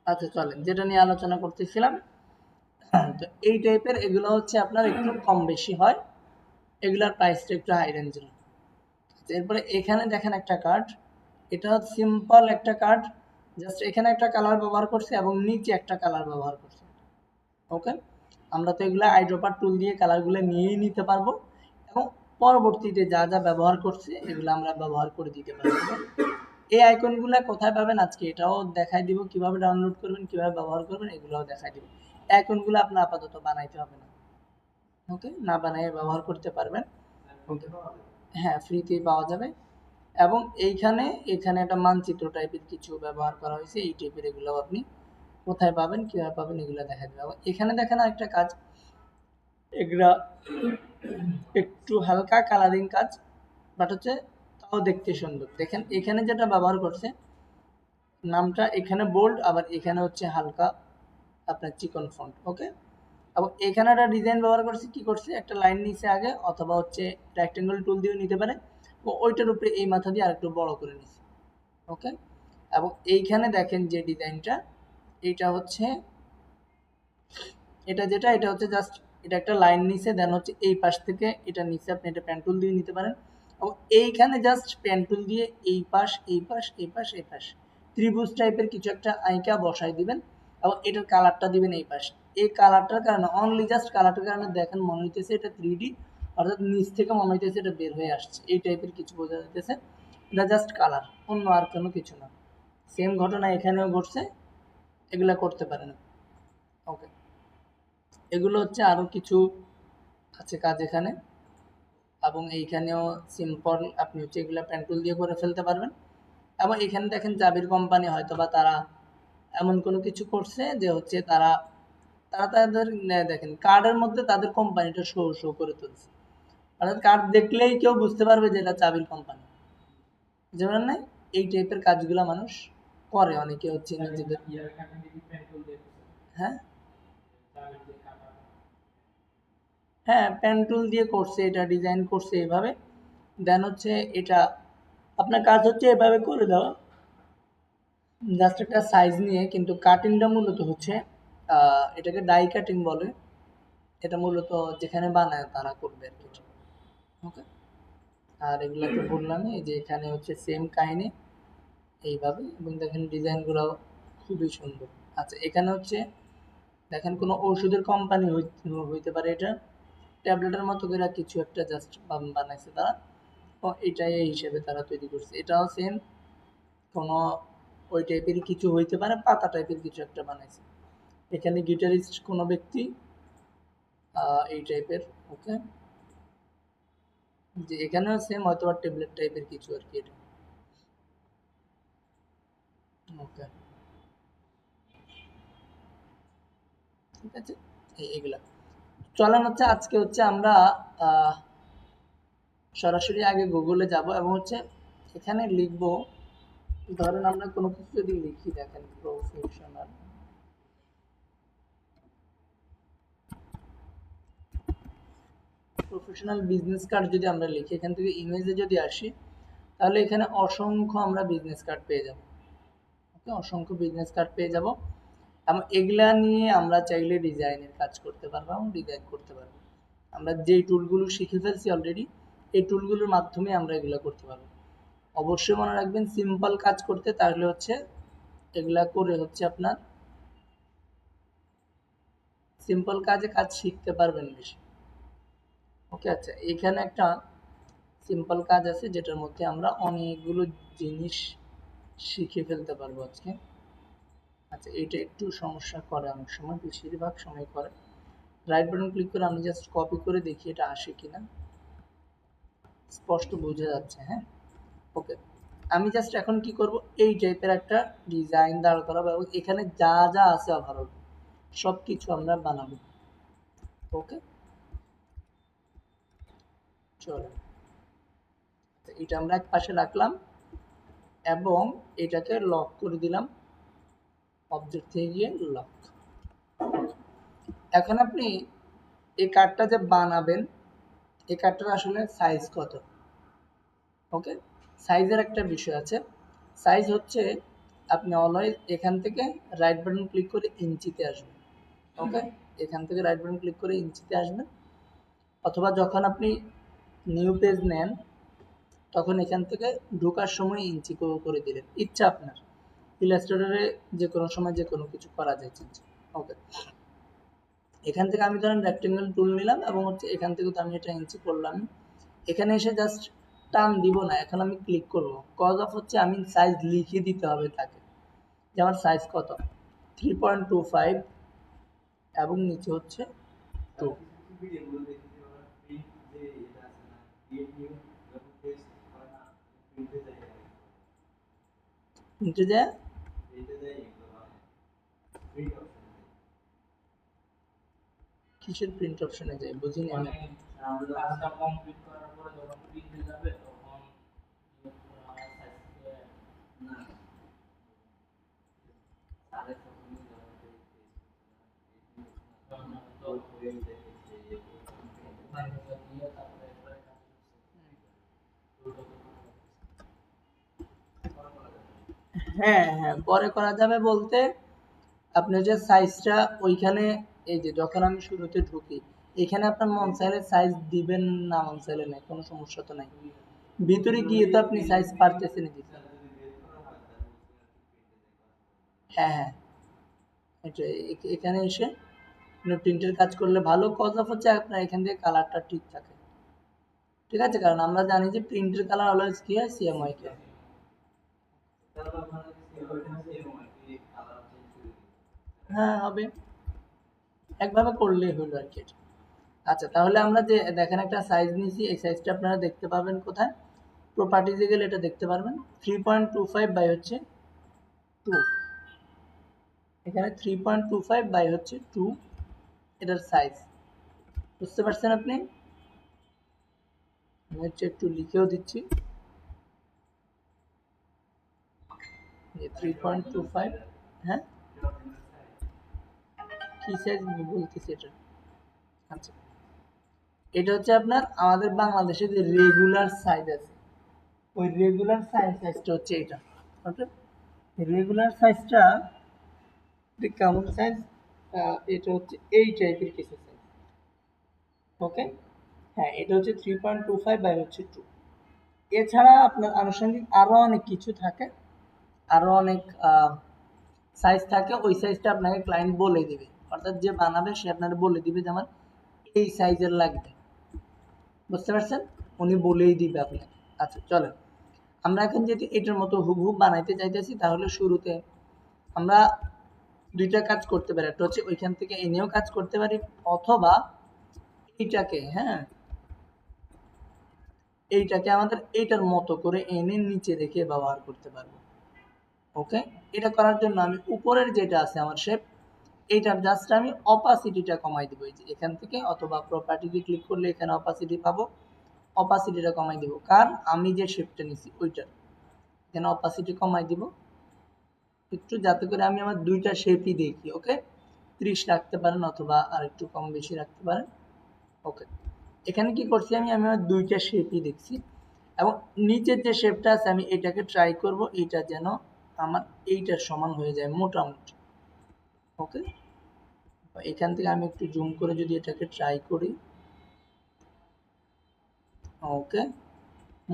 আচ্ছা চলেন, যেটা নিয়ে আলোচনা করতেছিলাম, তো এই টাইপের এগুলো হচ্ছে আপনার একটু কম বেশি হয়, এগুলার প্রাইসটা একটু হাই রেঞ্জের। এরপরে এখানে দেখেন একটা কার্ড, এটা সিম্পল একটা কার্ড, জাস্ট এখানে একটা কালার ব্যবহার করছে এবং নিচে একটা কালার ব্যবহার করছে। ওকে, আমরা তো এগুলো আইড্রপার টুল দিয়ে কালারগুলো নিয়েই নিতে পারবো এবং পরবর্তীতে যা যা ব্যবহার করছে এগুলো আমরা ব্যবহার করে দিতে পারবো। এই আইকনগুলো কোথায় পাবেন আজকে এটাও দেখাই দিব, কিভাবে ডাউনলোড করবেন, কিভাবে ব্যবহার করবেন এগুলোও দেখাই দিব। আইকনগুলো আপনার আপাতত বানাইতে হবে না, ওকে, না বানিয়ে ব্যবহার করতে পারবেন। ওকে, হ্যাঁ ফ্রিতেই পাওয়া যাবে। এবং এইখানে এখানে একটা মানচিত্র টাইপের কিছু ব্যবহার করা হয়েছে, এই টাইপের এগুলো আপনি কোথায় পাবেন, কিভাবে পাবেন এগুলো দেখা যাবে। এবং এখানে দেখেন আরেকটা কাজ, এগুলা একটু হালকা কালারিং কাজ, বাট হচ্ছে তাও দেখতে সুন্দর। দেখেন এখানে যেটা ব্যবহার করছে নামটা এখানে বোল্ড, আবার এখানে হচ্ছে হালকা আপনার চিকন ফন্ট। ওকে, এবং এখানে একটা ডিজাইন ব্যবহার করছে, কি করছে একটা লাইন নিচে আগে, অথবা হচ্ছে রেক্টেঙ্গল টুল দিয়েও নিতে পারে, ওইটার উপরে এই মাথা দিয়ে আরেকটু বড় করে নিচ্ছে। ওকে, এবং এইখানে দেখেন যে ডিজাইনটা, এইটা হচ্ছে এটা হচ্ছে জাস্ট এটা একটা লাইন নিচে, দেন হচ্ছে এই পাশ থেকে এটা নিচে আপনি এটা পেন টুল দিয়ে নিতে পারেন। এবং এইখানে জাস্ট পেন টুল দিয়ে এই পাশ এই পাশ এই পাশ এই পাশ ত্রিভুজ টাইপের কিছু একটা আইকা বসাই দিবেন এবং এটার কালারটা দিবেন এই পাশ। এই কালারটার কারণে, অনলি জাস্ট কালারটার কারণে দেখেন মনে হইতেছে এটা 3D, অর্থাৎ নিচ থেকে মনে হইতেছে এটা বের হয়ে আসছে, এই টাইপের কিছু বোঝা যাইতেছে। এটা জাস্ট কালার, অন্য আর কোনো কিছু না। সেম ঘটনা এখানেও ঘটছে, এগুলা করতে পারেন। ওকে, এগুলো হচ্ছে আরো কিছু আছে কাজ এখানে, এবং এইখানেও সিম্পল আপনি হচ্ছে এগুলো পেন্টুল দিয়ে করে ফেলতে পারবেন। এবং এখানে দেখেন চাবির কোম্পানি হয়তো বা তারা এমন কোনো কিছু করছে যে হচ্ছে তারা তারা তাদের দেখেন কার্ডের মধ্যে তাদের কোম্পানিটা শো শো করে তুলছে, অর্থাৎ কার্ড দেখলেই কেউ বুঝতে পারবে যে এটা চাবির কোম্পানি। যেমন না, এই টাইপের কাজগুলো মানুষ করে, অনেকে হচ্ছে নিজেদের। হ্যাঁ, হ্যাঁ পেন্টুল দিয়ে করছে, এটা ডিজাইন করছে এভাবে, দেন হচ্ছে এটা আপনার কাজ হচ্ছে এভাবে করে দেওয়া, জাস্ট একটা সাইজ নিয়ে। কিন্তু কাটিংটা মূলত হচ্ছে এটাকে ডাই কাটিং বলে, এটা মূলত যেখানে বানায় তারা করবে আর কি। ওকে, আর এগুলো তো বললামই, এই যে এখানে হচ্ছে সেম কাহিনী এইভাবে, এবং দেখেন ডিজাইনগুলো খুবই সুন্দর। আচ্ছা এখানে হচ্ছে দেখেন কোনো ওষুধের কোম্পানি হইতে পারে, এটা ট্যাবলেটের মতো করে কিছু একটা জাস্ট বানাইছে তারা, ও এটাই এই হিসেবে তারা তৈরি করছে। এটাও সেম কোনো ওই টাইপের কিছু হইতে পারে, পাতা টাইপের কিছু একটা বানাইছে। এখানে গিটারিস্ট কোনো ব্যক্তি এই টাইপের। ওকে, যে এখানেও সেম হয়তো ট্যাবলেট টাইপের কিছু আর কি এটা। ওকে, ঠিক আছে, এগুলা চলেন হচ্ছে আজকে হচ্ছে আমরা আহ, সরাসরি আগে গুগলে যাব এবং হচ্ছে এখানে লিখবো, ধরেন আমরা কোনো কিছু যদি লিখি, দেখেন প্রফেশনাল বিজনেস কার্ড যদি আমরা লিখি, এখান থেকে ইমেজে যদি আসি, তাহলে এখানে অসংখ্য আমরা বিজনেস কার্ড পেয়ে যাব। ওকে, অসংখ্য বিজনেস কার্ড পেয়ে যাব, এবং এগুলা নিয়ে আমরা চাইলে ডিজাইনের কাজ করতে পারবো এবং ডিজাইন করতে পারবো। আমরা যেই টুলগুলো শিখে ফেলছি অলরেডি, এই টুলগুলোর মাধ্যমে আমরা এগুলা করতে পারবো। অবশ্যই মনে রাখবেন সিম্পল কাজ করতে, তাহলে হচ্ছে এগুলা করে হচ্ছে আপনার সিম্পল কাজে কাজ শিখতে পারবেন বেশি। ওকে, আচ্ছা এখানে একটা সিম্পল কাজ আছে যেটার মধ্যে আমরা অনেকগুলো জিনিস শিখে ফেলতে পারবো আজকে। আচ্ছা এটা একটু সমস্যা করে, অনেক সময় বেশিরভাগ সময় করে। রাইট বাটন ক্লিক করে আমি জাস্ট কপি করে দেখি এটা আসে কিনা, স্পষ্ট বোঝা যাচ্ছে। হ্যাঁ, ওকে, আমি জাস্ট এখন কি করব, এই টাইপের একটা ডিজাইন দাঁড় করাবো এবং এখানে যা যা আছে ওভারঅল সব কিছু আমরা বানাবো। ওকে, চলো এটা আমরা এক পাশে রাখলাম এবং এটাকে লক করে দিলাম, অবজেক্ট থেকে গিয়ে লক। এখন আপনি এই কার্ডটা যে বানাবেন, এই কার্ডটার আসলে সাইজ কত? ওকে, সাইজের একটা বিষয় আছে। সাইজ হচ্ছে আপনি অলওয়েজ এখান থেকে রাইট বাটন ক্লিক করে ইঞ্চিতে আসবেন। ওকে, এখান থেকে রাইট বাটন ক্লিক করে ইঞ্চিতে আসবেন, অথবা যখন আপনি নিউ পেজ নেন তখন এখান থেকে ঢোকার সময় ইঞ্চি করে দিলেন, ইচ্ছা আপনার। ইলাস্ট্রেটরে যে কোনো সময় যে কোনো কিছু করা যায় চেঞ্জ। ওকে, এখান থেকে আমি ধরেন রেক্টেঙ্গেল টুল নিলাম এবং হচ্ছে এখান থেকে তো আমি এটা ইঞ্চি করলাম। এখানে এসে জাস্ট টান দিব না, এখন আমি ক্লিক করব। কজ অফ হচ্ছে আমি সাইজ লিখে দিতে হবে তাকে, যে আমার সাইজ কত, 3.25 এবং নিচে হচ্ছে 2। নিচে যায় কিসের প্রিন্ট অপশনে যায় বুঝিনি আমি। কাজটা কমপ্লিট করার পরে যখন প্রিন্টে যাবে তখন না সাড়ে হ্যাঁ হ্যাঁ, পরে করা যাবে বলতে আপনি যে সাইজটা ওইখানে, এই যে যখন আমি শুরুতে ঢুকি এখানে আপনার মন চাইলে সাইজ দিবেন, না মন চাইলে নাই, কোনো সমস্যা তো নাই। ভিতরে গিয়ে তো আপনি সাইজ পারতেছেন দিতে। হ্যাঁ হ্যাঁ, এটা এখানে এসে প্রিন্টের কাজ করলে ভালো। কজ অফ হচ্ছে আপনার এখান থেকে কালারটা ঠিক থাকে, ঠিক আছে, কারণ আমরা জানি যে প্রিন্টের কালার অলওয়েজ কি হয়, সিএমওয়াই কে। হ্যাঁ হবে, একভাবে করলেই হলো আর কি এটা। আচ্ছা, তাহলে আমরা যে দেখেন একটা সাইজ নিয়েছি, এই সাইজটা আপনারা দেখতে পাবেন কোথায়, প্রপার্টিজে গেলে এটা দেখতে পারবেন। 3.25 বাই হচ্ছে 2, এখানে 3.25 বাই হচ্ছে 2 এটার সাইজ, বুঝতে পারছেন আপনি। আমি হচ্ছে একটু লিখেও দিচ্ছি যে 3.25। হ্যাঁ, কি সাইজ বলতেছি এটা। আচ্ছা, এটা হচ্ছে আপনার আমাদের বাংলাদেশে যে রেগুলার সাইজ আছে, ওই রেগুলার সাইজটা হচ্ছে এটা। ওকে, রেগুলার সাইজটা কেমন সাইজ, এটা হচ্ছে এই টাইপের কিছু সাইজ। ওকে, হ্যাঁ, এটা হচ্ছে 3.25 বাই হচ্ছে 2। এছাড়া আপনার আনুষঙ্গিক আরো অনেক কিছু থাকে, আরো অনেক সাইজ থাকে, ওই সাইজটা আপনাকে ক্লায়েন্ট বলে দিবে, অর্থাৎ যে বানাবে সে আপনাকে বলে দিবে যে আমার এই সাইজের লাগবে, বুঝতে পারছেন, উনি বলেই দিবে আপনাকে। আচ্ছা চলেন, আমরা এখন যদি এটার মতো হুবহু বানাইতে চাইতেছি তাহলে শুরুতে আমরা দুইটা কাজ করতে পারি, একটা হচ্ছে ওইখান থেকে এনেও কাজ করতে পারি, অথবা এইটাকে, হ্যাঁ, এইটাকে আমাদের এইটার মতো করে এনে নিচে রেখে ব্যবহার করতে পারবো। ওকে, এটা করার জন্য আমি উপরের যেটা আছে আমার শেপ, এইটার জাস্ট আমি অপাসিটিটা কমাই দিব, এই যে এখান থেকে, অথবা প্রপার্টিতে ক্লিক করলে এখানে অপাসিটি পাবো, অপাসিটিটা কমাই দিব, কারণ আমি যে শেপটা নিছি ওইটার, এখানে অপাসিটি কমাই দিব একটু, যাতে করে আমি আমার দুইটা শেপই দেখি। ওকে, 30 রাখতে পারেন অথবা আর একটু কম বেশি রাখতে পারেন। ওকে, এখানে কি করছি আমি আমি আমার দুইটা শেপই দেখছি, এবং নিচের যে শেপটা আছে আমি এটাকে ট্রাই করব এইটা যেন আমার এইটার সমান হয়ে যায় মোটামুটি। ওকে, এখান থেকে আমি একটু জুম করে যদি এটাকে ট্রাই করি, ওকে,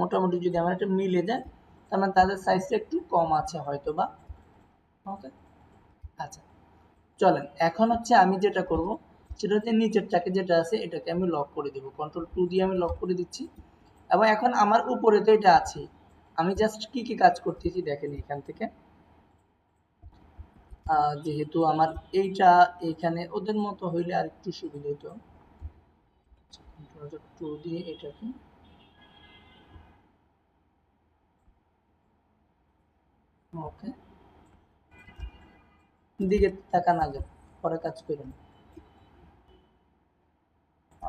মোটামুটি যদি আমার এটা মিলে যায় তার মানে তাদের সাইজটা একটু কম আছে হয়তো বা। ওকে, আচ্ছা চলেন, এখন হচ্ছে আমি যেটা করব সেটা হচ্ছে নিচেরটাকে যেটা আছে এটাকে আমি লক করে দেব, Ctrl+2 দিয়ে আমি লক করে দিচ্ছি। এবং এখন আমার উপরে তো এটা আছে, আমি জাস্ট কি কি কাজ করতেছি দেখেন এখান থেকে। যেহেতু আমার এইটা এইখানে ওদের মতো হইলে আর একটু সুবিধা হতো, Ctrl+2 দিয়ে এটাকে, ওকে, দিকে তাকান আগে, পরে কাজ করুন।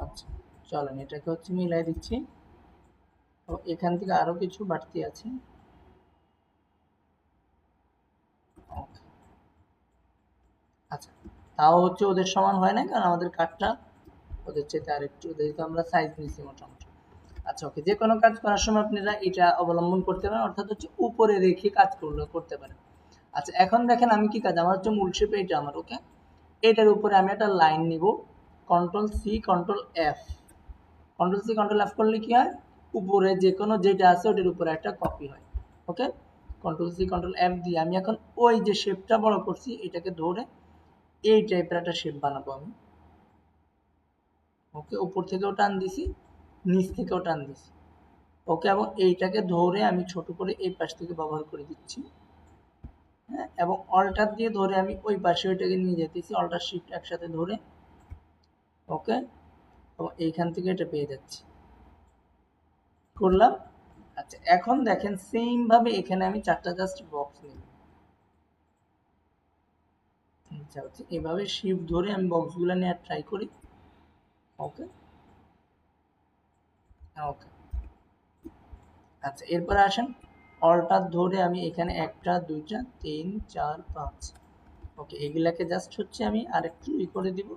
আচ্ছা চলেন, এটাকে হচ্ছে মিলাই দিচ্ছি, তো এখান থেকে আরো কিছু বাড়তি আছে। ওকে, আচ্ছা, তাও হচ্ছে ওদের সমান হয় না, কারণ আমাদের কাঠটা ওদের চেয়ে আর একটু, যেহেতু আমরা সাইজ নিচ্ছি মোটামুটি। আচ্ছা ওকে, যে কোনো কাজ করার সময় আপনারা এটা অবলম্বন করতে পারেন, অর্থাৎ হচ্ছে উপরে রেখে কাজ করতে পারেন। আচ্ছা এখন দেখেন আমি কি কাজ, আমার হচ্ছে মূল শেপ এইটা আমার, ওকে। এটার উপরে আমি একটা লাইন নিব, control C control F. Control C control F করলে কি হয়, উপরে যে কোনো যেটা আছে ওটার উপরে একটা কপি হয়, ওকে। কন্ট্রোল সি কন্ট্রোল এফ দিয়ে আমি এখন ওই যে শেপটা বড় করছি এটাকে ধরে এই টাইপের একটা শেপ বানাবো আমি, ওকে। উপর থেকেও টান দিছি, নিচ থেকেও টান দিছি, ওকে। এবং এইটাকে ধরে আমি ছোট করে এই পাশ থেকে ব্যবহার করে দিচ্ছি, হ্যাঁ। এবং অল্টার দিয়ে ধরে আমি ওই পাশে ওইটাকে নিয়ে যেতেছি, অল্টার শিফট একসাথে ধরে, ওকে। এবং এইখান থেকে এটা পেয়ে যাচ্ছি, করলাম। আচ্ছা এখন দেখেন সেম ভাবে এখানে আমি চারটা জাস্ট বক্স নিব, আচ্ছা হচ্ছে এভাবে শিফট ধরে আমি বক্সগুলো নিয়ে ট্রাই করি, ওকে ওকে। আচ্ছা এরপরে আসেন, অল্টার ধরে আমি এখানে একটা দুইটা তিন চার পাঁচ, ওকে। এগুলাকে জাস্ট হচ্ছে আমি আরেকটু করে দিব,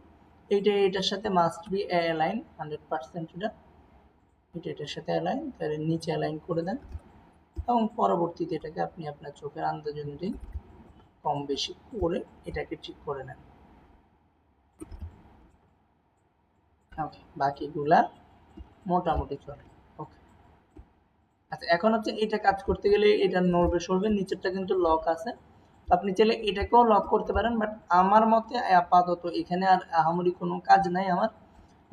এইটা এটার সাথে মাস্ট বি অ্যালাইন 100%, এটা এটার সাথে অ্যালাইন, তাহলে নিচে অ্যালাইন করে দেন। এবং পরবর্তীতে এটাকে আপনি আপনার চোখের আন্দাজ অনুযায়ী কম বেশি করে এটাকে ঠিক করে নেন, ওকে। বাকিগুলা মোটামুটি চলে, ওকে। আচ্ছা এখন হচ্ছে এটা কাজ করতে গেলে এটা নড়বে সরবে, নিচেরটা কিন্তু লক আছে, আপনি চাইলে এটাকেও লক করতে পারেন, বাট আমার মতে আপাতত এখানে আর আহামরি কোনো কাজ নাই আমার।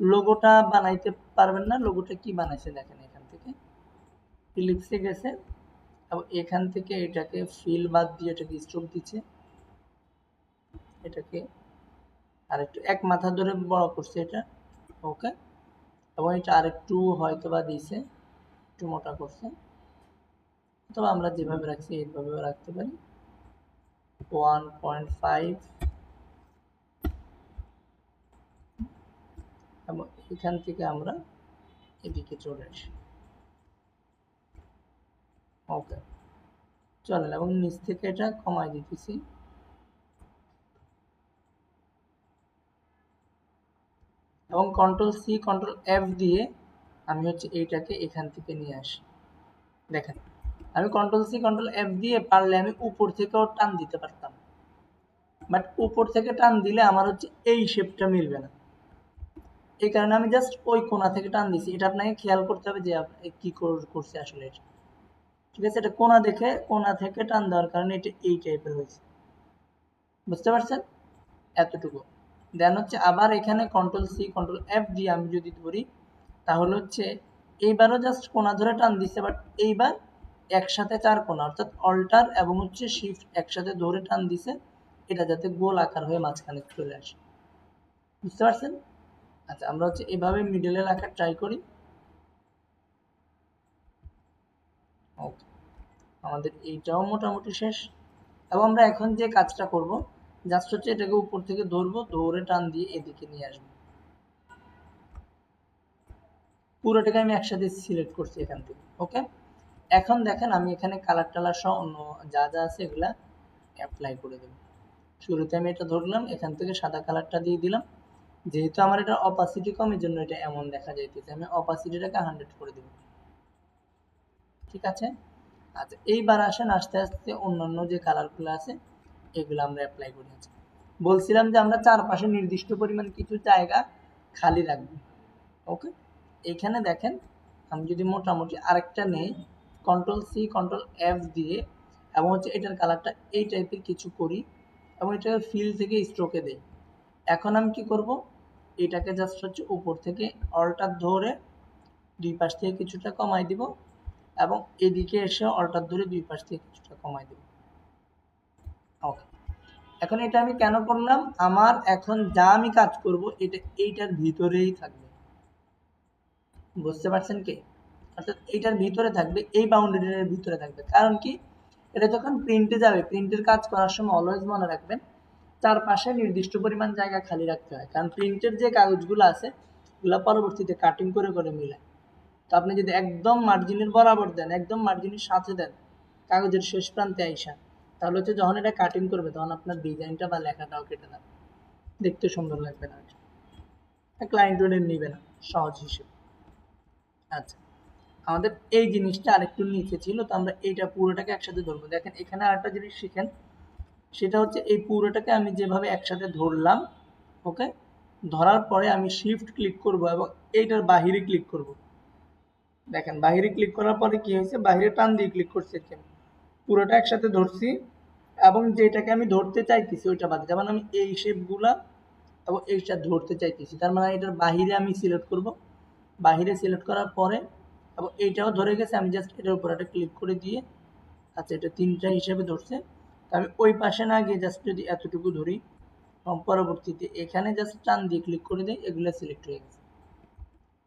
লোগোটা বানাইতে পারবেন না, লোগোটা কি বানাইছে দেখেন, এখান থেকে ফিলিপসে গেছে এবং এখান থেকে এটাকে ফিল বাদ দিয়ে এটাকে স্ট্রোক দিচ্ছে, এটাকে আরেকটু এক মাথা ধরে বড় করছে এটা, ওকে। এবং এটা আরেকটু হয়তো বা দিছে, একটু মোটা করছে, অথবা আমরা যেভাবে রাখছি এইভাবেও রাখতে পারি, 1.5। এবং এখান থেকে আমরা এদিকে চলে আসি, ওকে চলেন। এবং নিচ থেকে এটা কমাই দিতেছি, এবং কন্ট্রোল সি কন্ট্রোল এফ দিয়ে আমি হচ্ছে এইটাকে এখান থেকে নিয়ে আসি, দেখেন আমি কন্ট্রোল সি কন্ট্রোল এফ দিয়ে পারলে আমি উপর থেকেও টান দিতে পারতাম, বাট উপর থেকে টান দিলে আমার হচ্ছে এই শেপটা মিলবে না, এই কারণে আমি জাস্ট ওই কোণা থেকে টান দিছি। এটা আপনাকে খেয়াল করতে হবে যে কি করছে আসলে এটা, ঠিক আছে। এটা কোণা দেখে কোণা থেকে টান দেওয়ার কারণে এটা এই টাইপের হয়েছে, বুঝতে পারছেন, এতটুকু। দেন হচ্ছে আবার এখানে কন্ট্রোল সি কন্ট্রোল এফ দিয়ে আমি যদি ধরি, তাহলে হচ্ছে এইবারও জাস্ট কোণা ধরে টান দিচ্ছে, বাট এইবার একসাথে চার কোণা, অর্থাৎ অল্টার এবং হচ্ছে শিফট একসাথে ধরে টান দিছে, এটা যাতে গোল আকার হয়ে মাঝখানে চলে আসে, বুঝতে পারছেন। আচ্ছা আমরা হচ্ছে এভাবে মিডলে রাখার ট্রাই করি, ওকে। আমাদের এইটাও মোটামুটি শেষ। এবং আমরা এখন যে কাজটা করব, জাস্ট হচ্ছে এটাকে উপর থেকে ধরবো, ধরে টান দিয়ে এদিকে নিয়ে আসবো, পুরোটাকে আমি একসাথে সিলেক্ট করছি এখান থেকে, ওকে। এখন দেখেন আমি এখানে কালার টালার সহ অন্য যা যা আছে এগুলা অ্যাপ্লাই করে দেবো। শুরুতে আমি এটা ধরলাম, এখান থেকে সাদা কালারটা দিয়ে দিলাম, যেহেতু আমার এটা অপাসিটি কম এর জন্য এটা এমন দেখা যাইতেছে, আমি অপাসিটিটাকে 100 করে দেবো, ঠিক আছে। আচ্ছা এইবার আসেন আস্তে আস্তে অন্যান্য যে কালারগুলো আছে এগুলো আমরা অ্যাপ্লাই করি। আচ্ছা বলছিলাম যে আমরা চারপাশে নির্দিষ্ট পরিমাণ কিছু জায়গা খালি রাখবো, ওকে। এইখানে দেখেন আমি যদি মোটামুটি আরেকটা নেই, কন্ট্রোল সি কন্ট্রোল এফ দিয়ে এবং হচ্ছে এটার কালারটা এই টাইপের কিছু করি এবং এটাকে ফিল থেকে স্ট্রোকে দেই। এখন আমি কি করব, এটাকে জাস্ট হচ্ছে উপর থেকে অল্টার ধরে দুই পাশ থেকে কিছুটা কমাই দিব এবং এদিকে এসে অল্টার ধরে দুই পাশ থেকে কিছুটা কমাই দিব, ওকে। এখন এটা আমি কেন করলাম, আমার এখন যা আমি কাজ করব এটা এইটার ভিতরেই থাকবে, বুঝতে পারছেন কি, অর্থাৎ এইটার ভিতরে থাকবে, এই বাউন্ডারির ভিতরে থাকবে। কারণ কি, এটা যখন প্রিন্টে যাবে, প্রিন্টের কাজ করার সময় অলওয়েজ মনে রাখবেন চারপাশে নির্দিষ্ট পরিমাণ জায়গা খালি রাখতে হয়, কারণ প্রিন্টের যে কাগজগুলো আছে ওগুলো পরবর্তীতে কাটিং করে করে মিলায়। তো আপনি যদি একদম মার্জিনের বরাবর দেন, একদম মার্জিনের সাথে দেন কাগজের শেষ প্রান্তে আইসা, তাহলে হচ্ছে যখন এটা কাটিং করবে তখন আপনার ডিজাইনটা বা লেখাটাও কেটে যাবে, দেখতে সুন্দর লাগবে না, ক্লায়েন্ট নিবে না সহজ হিসেবে। আচ্ছা আমাদের এই জিনিসটা আরেকটু নিচে ছিল, তো আমরা এইটা পুরোটাকে একসাথে ধরবো। দেখেন এখানে আরেকটা জিনিস শিখেন, সেটা হচ্ছে এই পুরোটাকে আমি যেভাবে একসাথে ধরলাম, ওকে, ধরার পরে আমি শিফট ক্লিক করব এবং এইটার বাহিরে ক্লিক করব। দেখেন বাহিরে ক্লিক করার পরে কি হয়েছে, বাহিরে টান দিয়ে ক্লিক করছি আর কি আমি। পুরোটা একসাথে ধরছি এবং যেটাকে আমি ধরতে চাইতেছি ওইটা বাদে, যেমন আমি এই শেপগুলা এবং এইটা ধরতে চাইতেছি, তার মানে এটার বাহিরে আমি সিলেক্ট করব। বাহিরে সিলেক্ট করার পরে এবং এইটাও ধরে গেছে, আমি জাস্ট এটার উপর একটা ক্লিক করে দিয়ে, আচ্ছা এটা তিনটা হিসেবে ধরছে, তো আমি ওই পাশে না গিয়ে জাস্ট যদি এতটুকু ধরি এবং পরবর্তীতে এখানে জাস্ট টান দিয়ে ক্লিক করে দিই, এগুলো সিলেক্ট হয়ে গেছে।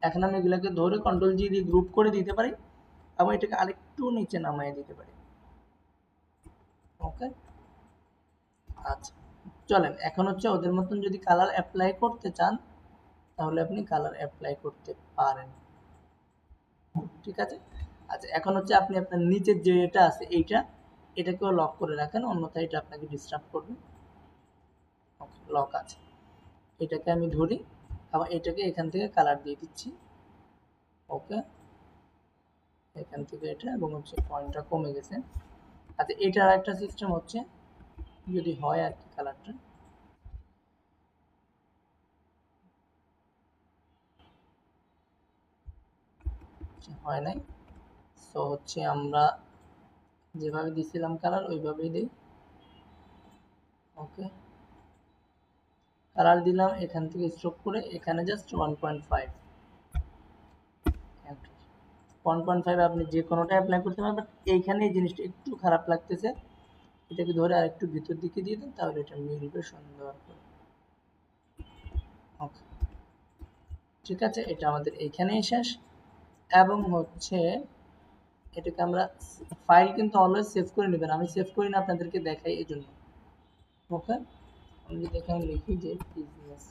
এখন আমি এগুলোকে ধরে কন্ট্রোল জি দিয়ে গ্রুপ করে দিতে পারি এবং এটাকে আরেকটু নিচে নামিয়ে দিতে পারি। ওকে, আচ্ছা চলেন এখন হচ্ছে ওদের মতন যদি কালার অ্যাপ্লাই করতে চান তাহলে আপনি কালার অ্যাপ্লাই করতে পারেন। ঠিক আছে, আচ্ছা এখন হচ্ছে আপনি আপনার নিচের যে এটা আছে এটাকেও লক করে রাখেন, অন্যথায় এটা আপনাকে ডিস্টার্ব করবে। ওকে, লক আছে। এটাকে আমি ধরি আবার এটাকে এখান থেকে কালার দিয়ে দিচ্ছি। ওকে, এখান থেকে এটা এবং হচ্ছে পয়েন্টটা কমে গেছে। আচ্ছা এটার একটা সিস্টেম হচ্ছে যদি হয় আর কি কালারটা, হয় নাই, সো হচ্ছে আমরা যেভাবে দিছিলাম কালার ওইভাবেই দিই। ওকে, কালার দিলাম, এখান থেকে স্ট্রোক করে এখানে জাস্ট 1.5, 1.5 আপনি যে কোনোটা অ্যাপ্লাই করতে পারেন, বাট এইখানে এই জিনিসটা একটু খারাপ লাগতেছে, এটাকে ধরে আর একটু ভিতর দিকে দিয়ে দেন তাহলে এটা মিলবে সুন্দর করে। ওকে, ঠিক আছে, এটা আমাদের এইখানেই শেষ। এবং হচ্ছে এটাকে আমরা ফাইল কিন্তু অলওয়েজ সেভ করে নেবেন, আমি সেভ করি না আপনাদেরকে দেখাই এই জন্য। ওকে, আমি যদি এখানে লিখি যে বিজনেস,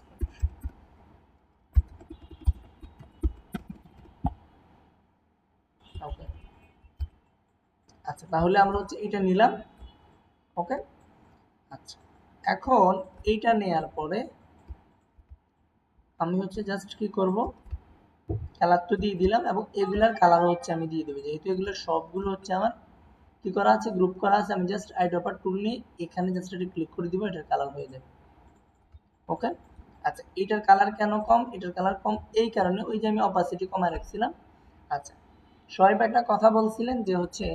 ওকে, আচ্ছা তাহলে আমরা হচ্ছে এটা নিলাম। ওকে, আচ্ছা এখন এইটা নেয়ার পরে আমি হচ্ছে জাস্ট কি করব, কালার তো দিয়ে দিলাম এবং এগুলার কালারও হচ্ছে আমি দিয়ে দেবো, যেহেতু এগুলোর সবগুলো হচ্ছে আমার কি করা আছে, গ্রুপ করা আছে, আমি জাস্ট আইড্রপার টুল নিয়ে এখানে জাস্ট এটা ক্লিক করে দিব, এটার কালার হয়ে যাবে। ওকে, আচ্ছা এটার কালার কেন কম, এটার কালার কম এই কারণে ওই যে আমি অপাসিটি কমায় রাখছিলাম। আচ্ছা সোহেব একটা কথা বলছিলেন যে হচ্ছে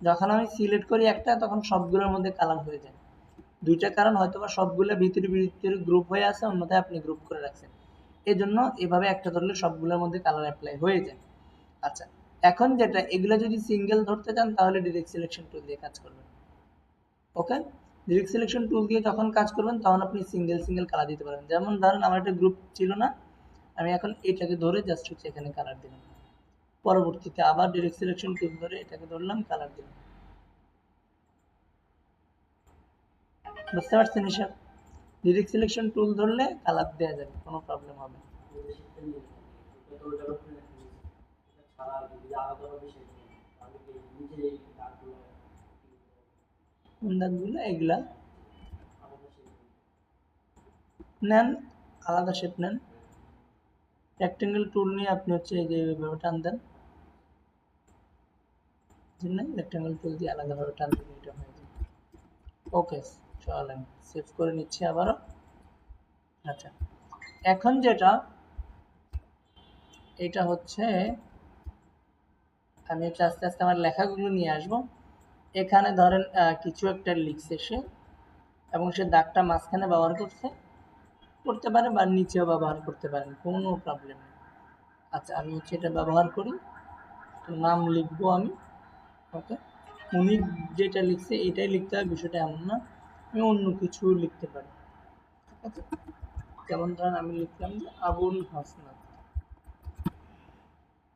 যখন আমি সিলেক্ট করি একটা তখন সবগুলোর মধ্যে কালার হয়ে যায়, দুইটা কারণ, হয়তো বা সবগুলো ভিতরে ভিতরে গ্রুপ হয়ে আছে, অন্যথায় আপনি গ্রুপ করে রাখছেন, এজন্য এভাবে একটা ধরলে সবগুলোর মধ্যে কালার অ্যাপ্লাই হয়ে যায়। আচ্ছা এখন যেটা এগুলো যদি সিঙ্গেল ধরতে চান তাহলে ডিরেক্ট সিলেকশন টুল দিয়ে কাজ করবেন। ওকে, ডিরেক্ট সিলেকশন টুল দিয়ে যখন কাজ করবেন তখন আপনি সিঙ্গেল সিঙ্গেল কালার দিতে পারবেন, যেমন ধরেন আমার একটা গ্রুপ ছিল না, আমি এখন এটাকে ধরে জাস্ট হচ্ছে এখানে কালার দিলাম, পরবর্তীতে আবার ডিরেক্ট সিলেকশন টুল ধরে এটাকে ধরলাম কালার দিলাম। বুঝতে পারছেন হিসাব, ডিরেক্ট সিলেকশন টুল ধরলে কালার দেওয়া যাবে, কোনো প্রবলেম হবে না। কোন দাগগুলো এগুলা নেন, আলাদা শেপ নেন, রেক্টেঙ্গেল টুল নিয়ে আপনি হচ্ছে এই যে এইভাবে টান দেন, রেক্টেঙ্গেল টুল দিয়ে আলাদাভাবে টান দিলে এটা হয়ে যাবে। ওকে, চলেন সেভ করে নিচ্ছি আবারও। আচ্ছা এখন যেটা এটা হচ্ছে আমি হচ্ছে আস্তে আস্তে আমার লেখাগুলো নিয়ে আসব। এখানে ধরেন কিছু একটা লিখছে সে এবং সে দাগটা মাঝখানে ব্যবহার করতে পারে বা নিচেও ব্যবহার করতে পারেন, কোনো প্রবলেম নেই। আচ্ছা আমি হচ্ছে এটা ব্যবহার করি, নাম লিখবো আমি। ওকে, উনি যেটা লিখছে এটাই লিখতে হয় বিষয়টা এমন না, আমি অন্য কিছু লিখতে পারি। ঠিক আছে, যেমন ধরেন আমি লিখলাম যে আবুল হাসনাত।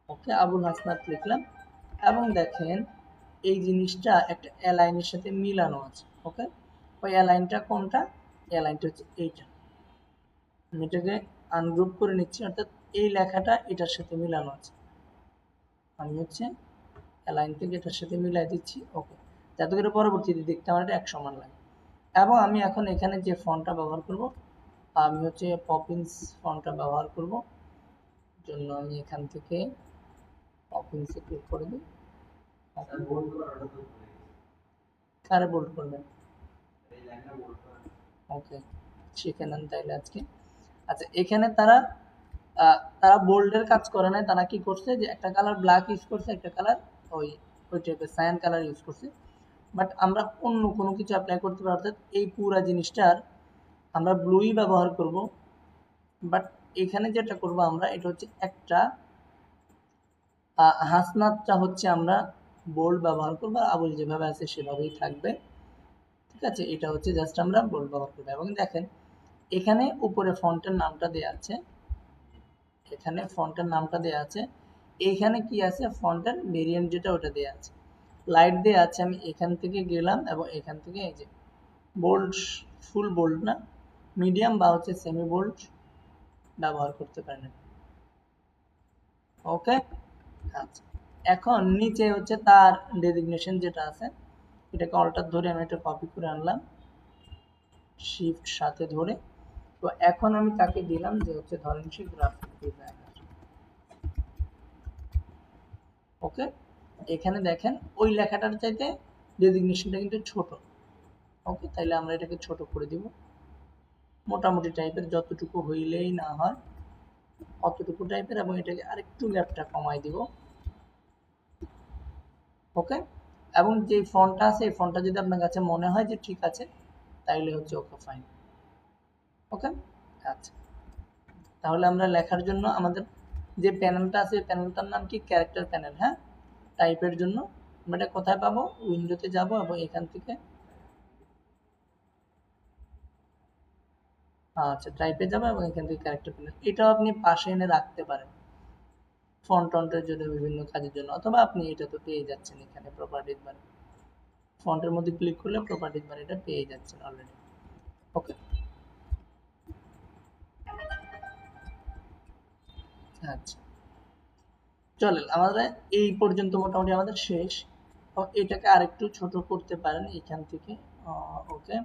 ওকে, আবুল হাসনাত লিখলাম এবং দেখেন এই জিনিসটা একটা অ্যালাইনের সাথে মিলানো আছে। ওকে, ওই অ্যালাইনটা কোনটা, অ্যালাইনটা হচ্ছে এইটা, আমি এটাকে আনগ্রুপ করে নিচ্ছি, অর্থাৎ এই লেখাটা এটার সাথে মিলানো আছে, আমি হচ্ছে অ্যালাইন থেকে এটার সাথে মিলাই দিচ্ছি। ওকে, যাতে করে পরবর্তীতে দেখতে আমার এটা এক সমান লাগে। এবং আমি এখন এখানে যে ফন্টটা ব্যবহার করব, আমি হচ্ছে পপিন্স ফন্টটা ব্যবহার করব, জন্য আমি এখান থেকে পপিন্সে ক্লিক করে দিই। কারে বোল্ড করবেন, ওকে, শিখে নেন তাইলে আজকে। আচ্ছা, এখানে তারা বোল্ডের কাজ করে নাই, তারা কি করছে যে একটা কালার ব্ল্যাক ইউজ করছে, একটা কালার ওই ওই টাইপের সায়ান কালার ইউজ করছে। বাট আমরা অন্য কোনো কিছু অ্যাপ্লাই করতে পারি, অর্থাৎ এই পুরা জিনিসটার আমরা ব্লুই ব্যবহার করব। বাট এখানে যেটা করব আমরা, এটা হচ্ছে একটা হাসনাতটা হচ্ছে আমরা বোল্ড ব্যবহার করবো, আবুল যেভাবে আছে সেভাবেই থাকবে। ঠিক আছে, এটা হচ্ছে জাস্ট আমরা বোল্ড ব্যবহার করবো। এবং দেখেন এখানে উপরে ফন্টের নামটা দেওয়া আছে, এখানে ফন্টের নামটা দেওয়া আছে, এইখানে কি আছে ফন্টের ভেরিয়েন্ট যেটা ওটা দেওয়া আছে, লাইট দেওয়া আছে। আমি এখান থেকে গেলাম এবং এখান থেকে এই যে বোল্ড, ফুল বোল্ড না, মিডিয়াম বা হচ্ছে সেমি বোল্ড ব্যবহার করতে পারেন। ওকে, আচ্ছা, এখন নিচে হচ্ছে তার ডেজিগনেশন যেটা আছে, এটাকে অল্টার ধরে আমি একটা কপি করে আনলাম, শিফট সাথে ধরে। তো এখন আমি তাকে দিলাম যে হচ্ছে ধরেন সে গ্রাফিক ডিজাইনার। ওকে, এখানে দেখেন ওই লেখাটার চাইতে ডেজিগনেশনটা কিন্তু ছোট। ওকে, তাইলে আমরা এটাকে ছোট করে দিব, মোটামুটি টাইপের, যতটুকু হইলেই না হয় অতটুকু টাইপের, এবং এটাকে আরেকটু গ্যাপটা কমাই দিব। ওকে, এবং যে ফন্টটা আছে এই ফন্টটা যদি আপনার কাছে মনে হয় যে ঠিক আছে, তাইলে হচ্ছে ওকে ফাইন। ওকে, আচ্ছা, তাহলে আমরা লেখার জন্য আমাদের যে প্যানেলটা আছে এই প্যানেলটার নাম কি, ক্যারেক্টার প্যানেল। হ্যাঁ, টাইপের জন্য আমরা এটা কোথায় পাবো, উইন্ডোতে যাব এবং এখান থেকে আচ্ছা টাইপে যাবো এবং এখান থেকে ক্যারেক্টার প্যানেল, এটাও আপনি পাশে এনে রাখতে পারেন ফন্ট টন্টের জন্য, বিভিন্ন কাজের জন্য। অথবা আপনি এটা তো পেয়ে যাচ্ছেন এখানে প্রপার্টিজ বারে, ফন্টের মধ্যে ক্লিক করলে প্রপার্টিজ বারে এটা পেয়ে যাচ্ছেন অলরেডি। ওকে, আচ্ছা, চলেন আমাদের এই পর্যন্ত মোটামুটি আমাদের শেষ। এটাকে আরেকটু ছোট করতে পারেন এখান থেকে। ওকে,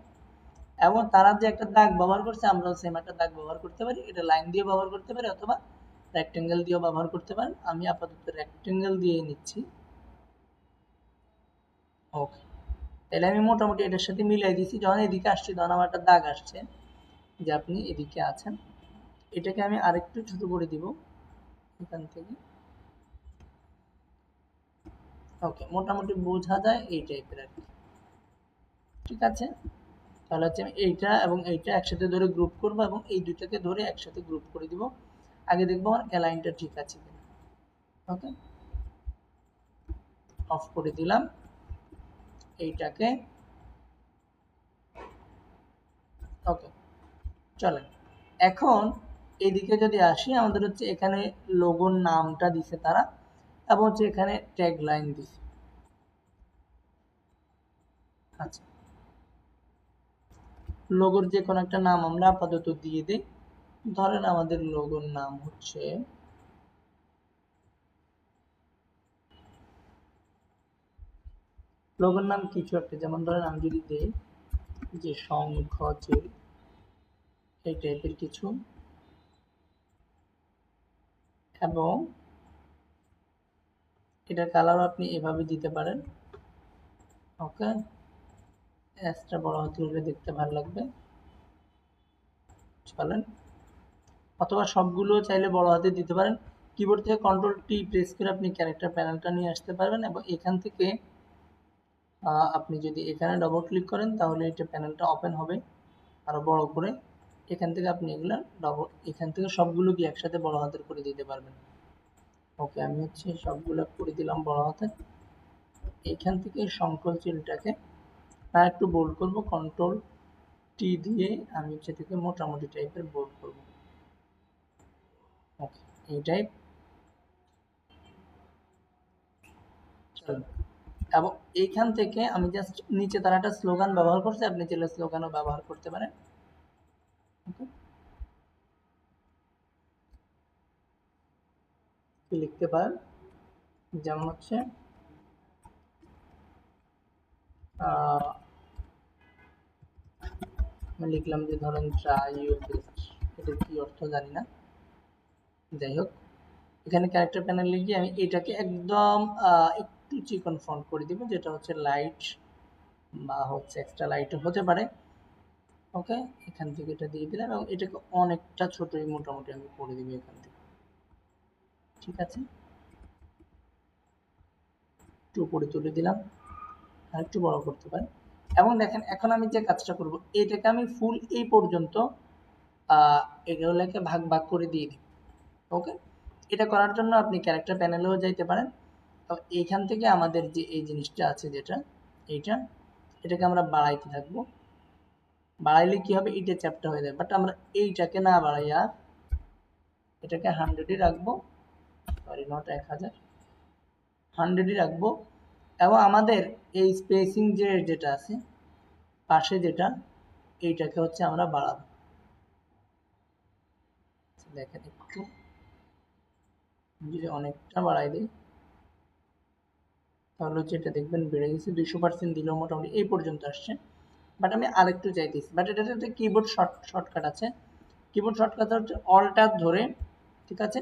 এবং তারা যে একটা দাগ ব্যবহার করছে, আমরাও সেম একটা দাগ ব্যবহার করতে পারি, এটা লাইন দিয়ে ব্যবহার করতে পারি অথবা রেক্টেঙ্গেল দিয়েও ব্যবহার করতে পারেন। আমি আপাতত রেক্টেঙ্গেল দিয়ে নিচ্ছি। ওকে, তাহলে আমি মোটামুটি এটার সাথে মিলাই দিচ্ছি। যখন এদিকে আসছি তখন আমার একটা দাগ আসছে যে আপনি এদিকে আছেন। এটাকে আমি আরেকটু ছোট করে দিব এখান থেকে। ওকে, মোটামুটি বোঝা যায় এই টাইপের আর কি। ঠিক আছে, তাহলে হচ্ছে আমি এইটা এবং এইটা একসাথে ধরে গ্রুপ করব এবং এই দুইটাকে ধরে একসাথে গ্রুপ করে দিব। আগে দেখবো আমার অ্যালাইনটা ঠিক আছে কিনা। ওকে, অফ করে দিলাম এইটাকে। ওকে, চলেন এখন এইদিকে যদি আসি, আমাদের হচ্ছে এখানে লোগোর নামটা দিছে তারা, এবং হচ্ছে এখানে ট্যাগ লাইন দিছে। আচ্ছা, লোগোর যে কোনো একটা নাম আমরা আপাতত দিয়ে দিই। ধরেন আমাদের লোগোর নাম হচ্ছে লোগোর নাম কিছু একটা, যেমন ধরেন আমি যদি দিই যে সংঘচের, এই টাইপের কিছু, এবং এটার কালার আপনি এভাবে দিতে পারেন। ওকে, এসটা বড় হাতে হলে দেখতে ভালো লাগবে। চলেন, অথবা সবগুলো চাইলে বড় হাতে দিতে পারেন। কিবোর্ড থেকে কন্ট্রোল টি প্রেস করে আপনি ক্যারেক্টার প্যানেলটা নিয়ে আসতে পারবেন, এবং এখান থেকে আপনি যদি এখানে ডবল ক্লিক করেন তাহলে এটা প্যানেলটা ওপেন হবে আরো বড় করে। এখান থেকে আপনি এগুলা এখান থেকে সবগুলো কি একসাথে বড় হাতের করে দিতে পারবেন। ওকে, আমি হচ্ছে সবগুলো করে দিলাম বড় হাতের। এইখান থেকে সংকল চিহ্নটাকে আর একটু বোল্ড করব, কন্ট্রোল টি দিয়ে আমি হচ্ছে এটাকে মোটামুটি টাইপের বোল্ড করব। ওকে, এই টাইপ। চলুন, এবং এইখান থেকে আমি জাস্ট নিচে তারা একটা স্লোগান ব্যবহার করছে, আপনি চাইলে স্লোগানও ব্যবহার করতে পারেন। ওকে, লিখতে পারেন, যেমন হচ্ছে আমি লিখলাম যে ধরেন ট্রাই ইউর বেস্ট, এটার কি অর্থ জানি না, যাই হোক। এখানে ক্যারেক্টার প্যানেল লিখে আমি এটাকে একদম একটু চিকন ফন্ট করে দিব, যেটা হচ্ছে লাইট বা হচ্ছে এক্সট্রা লাইট হতে পারে। ওকে, এখান থেকে এটা দিয়ে দিলাম এবং এটাকে অনেকটা ছোটই মোটামুটি আমি করে দিব এখান থেকে। ঠিক আছে, একটু উপরে তুলে দিলাম, আর একটু বড় করতে পারি। এবং দেখেন এখন আমি যে কাজটা করব, এটাকে আমি ফুল এই পর্যন্ত এগুলোকে ভাগ ভাগ করে দিয়ে দিই। ওকে, এটা করার জন্য আপনি ক্যারেক্টার প্যানেলেও যাইতে পারেন। তো এইখান থেকে আমাদের যে এই জিনিসটা আছে যেটা এইটা, এটাকে আমরা বাড়াইতে থাকবো। বাড়াইলে কি হবে, এটা চ্যাপ্টা হয়ে যাবে। বাট আমরা এইটাকে না বাড়াইয়া এটাকে 100-ই রাখবো, সরি নট 1000, 100-ই রাখবো। এবং আমাদের এই স্পেসিং যেটা আছে পাশে যেটা, এইটাকে হচ্ছে আমরা বাড়াবো। দেখেন একটু যদি অনেকটা বাড়াই দিই তাহলে হচ্ছে এটা দেখবেন বেড়ে গেছে, 200% দিলেও মোটামুটি এই পর্যন্ত আসছে। বাট আমি আরেকটু চাইতেছি, বাট এটাতে একটা কিবোর্ড শর্টকাট আছে। কিবোর্ড শর্টকাট হচ্ছে অল্টার ধরে, ঠিক আছে,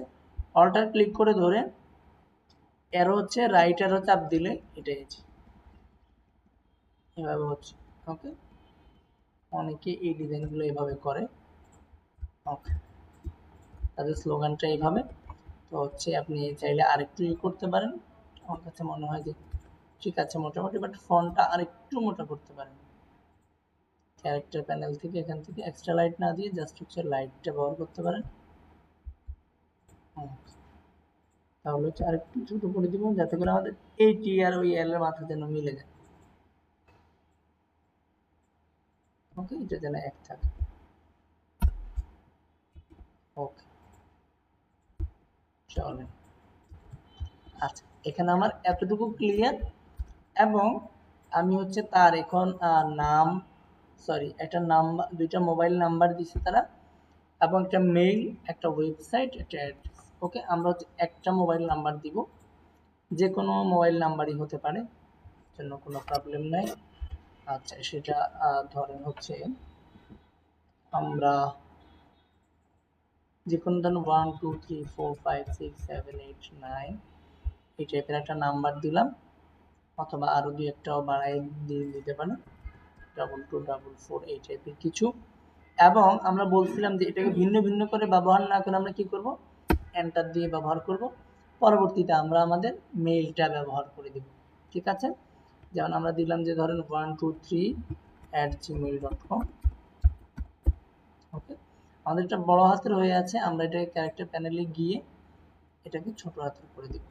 অল্টার ক্লিক করে ধরে এরো হচ্ছে রাইট এরো চাপ দিলে এটা হচ্ছে এভাবে হচ্ছে। ওকে, অনেকে এই ডিজাইনগুলো এভাবে করে। ওকে, তাদের স্লোগানটা এইভাবে। তো হচ্ছে আপনি চাইলে আরেকটু করতে পারেন, আমার কাছে মনে হয় যে ঠিক আছে মোটামুটি, বাট ফন্টটা আরেকটু মোটা করতে পারেন। ক্যারেক্টার প্যানেল থেকে এখান থেকে এক্সট্রা লাইট না দিয়ে জাস্ট হচ্ছে লাইটটা ব্যবহার করতে পারেন। তাহলে হচ্ছে আরেকটু ছোট করে দিব যাতে করে আমাদের এই টি আর ওই এল এর মাথা যেন মিলে যায়। ওকে, এটা যেন এক থাকে। ওকে, চলে। আচ্ছা, এখানে আমার এতটুকু ক্লিয়ার। এবং আমি হচ্ছে তার এখন নাম, সরি একটা নাম্বার, দুইটা মোবাইল নাম্বার দিছি তারা, এবং একটা মেইল, একটা ওয়েবসাইট, একটা অ্যাড্রেস। ওকে, আমরা হচ্ছে একটা মোবাইল নাম্বার দিব, যে কোনো মোবাইল নাম্বারই হতে পারে, জন্য কোনো প্রবলেম নাই। আচ্ছা, সেটা ধরেন হচ্ছে আমরা যে কোনো ধরুন 1 2 3 4 5 6 7 8 9 এই টাইপের একটা নাম্বার দিলাম, অথবা আরো দুই একটাও বাড়াই দিয়ে দিতে পারেন, 2244 এই টাইপের কিছু। এবং আমরা বলছিলাম যে এটাকে ভিন্ন ভিন্ন করে ব্যবহার না করে আমরা কি করব, এন্টার দিয়ে ব্যবহার করব। পরবর্তীতে আমরা আমাদের মেইলটা ব্যবহার করে দেব। ঠিক আছে, যেমন আমরা দিলাম যে ধরেন 123@gmail.com। ওকে, আমাদের এটা বড় হাতের হয়ে আছে, আমরা এটাকে ক্যারেক্টার প্যানেলে গিয়ে এটাকে ছোট হাতের করে দিব।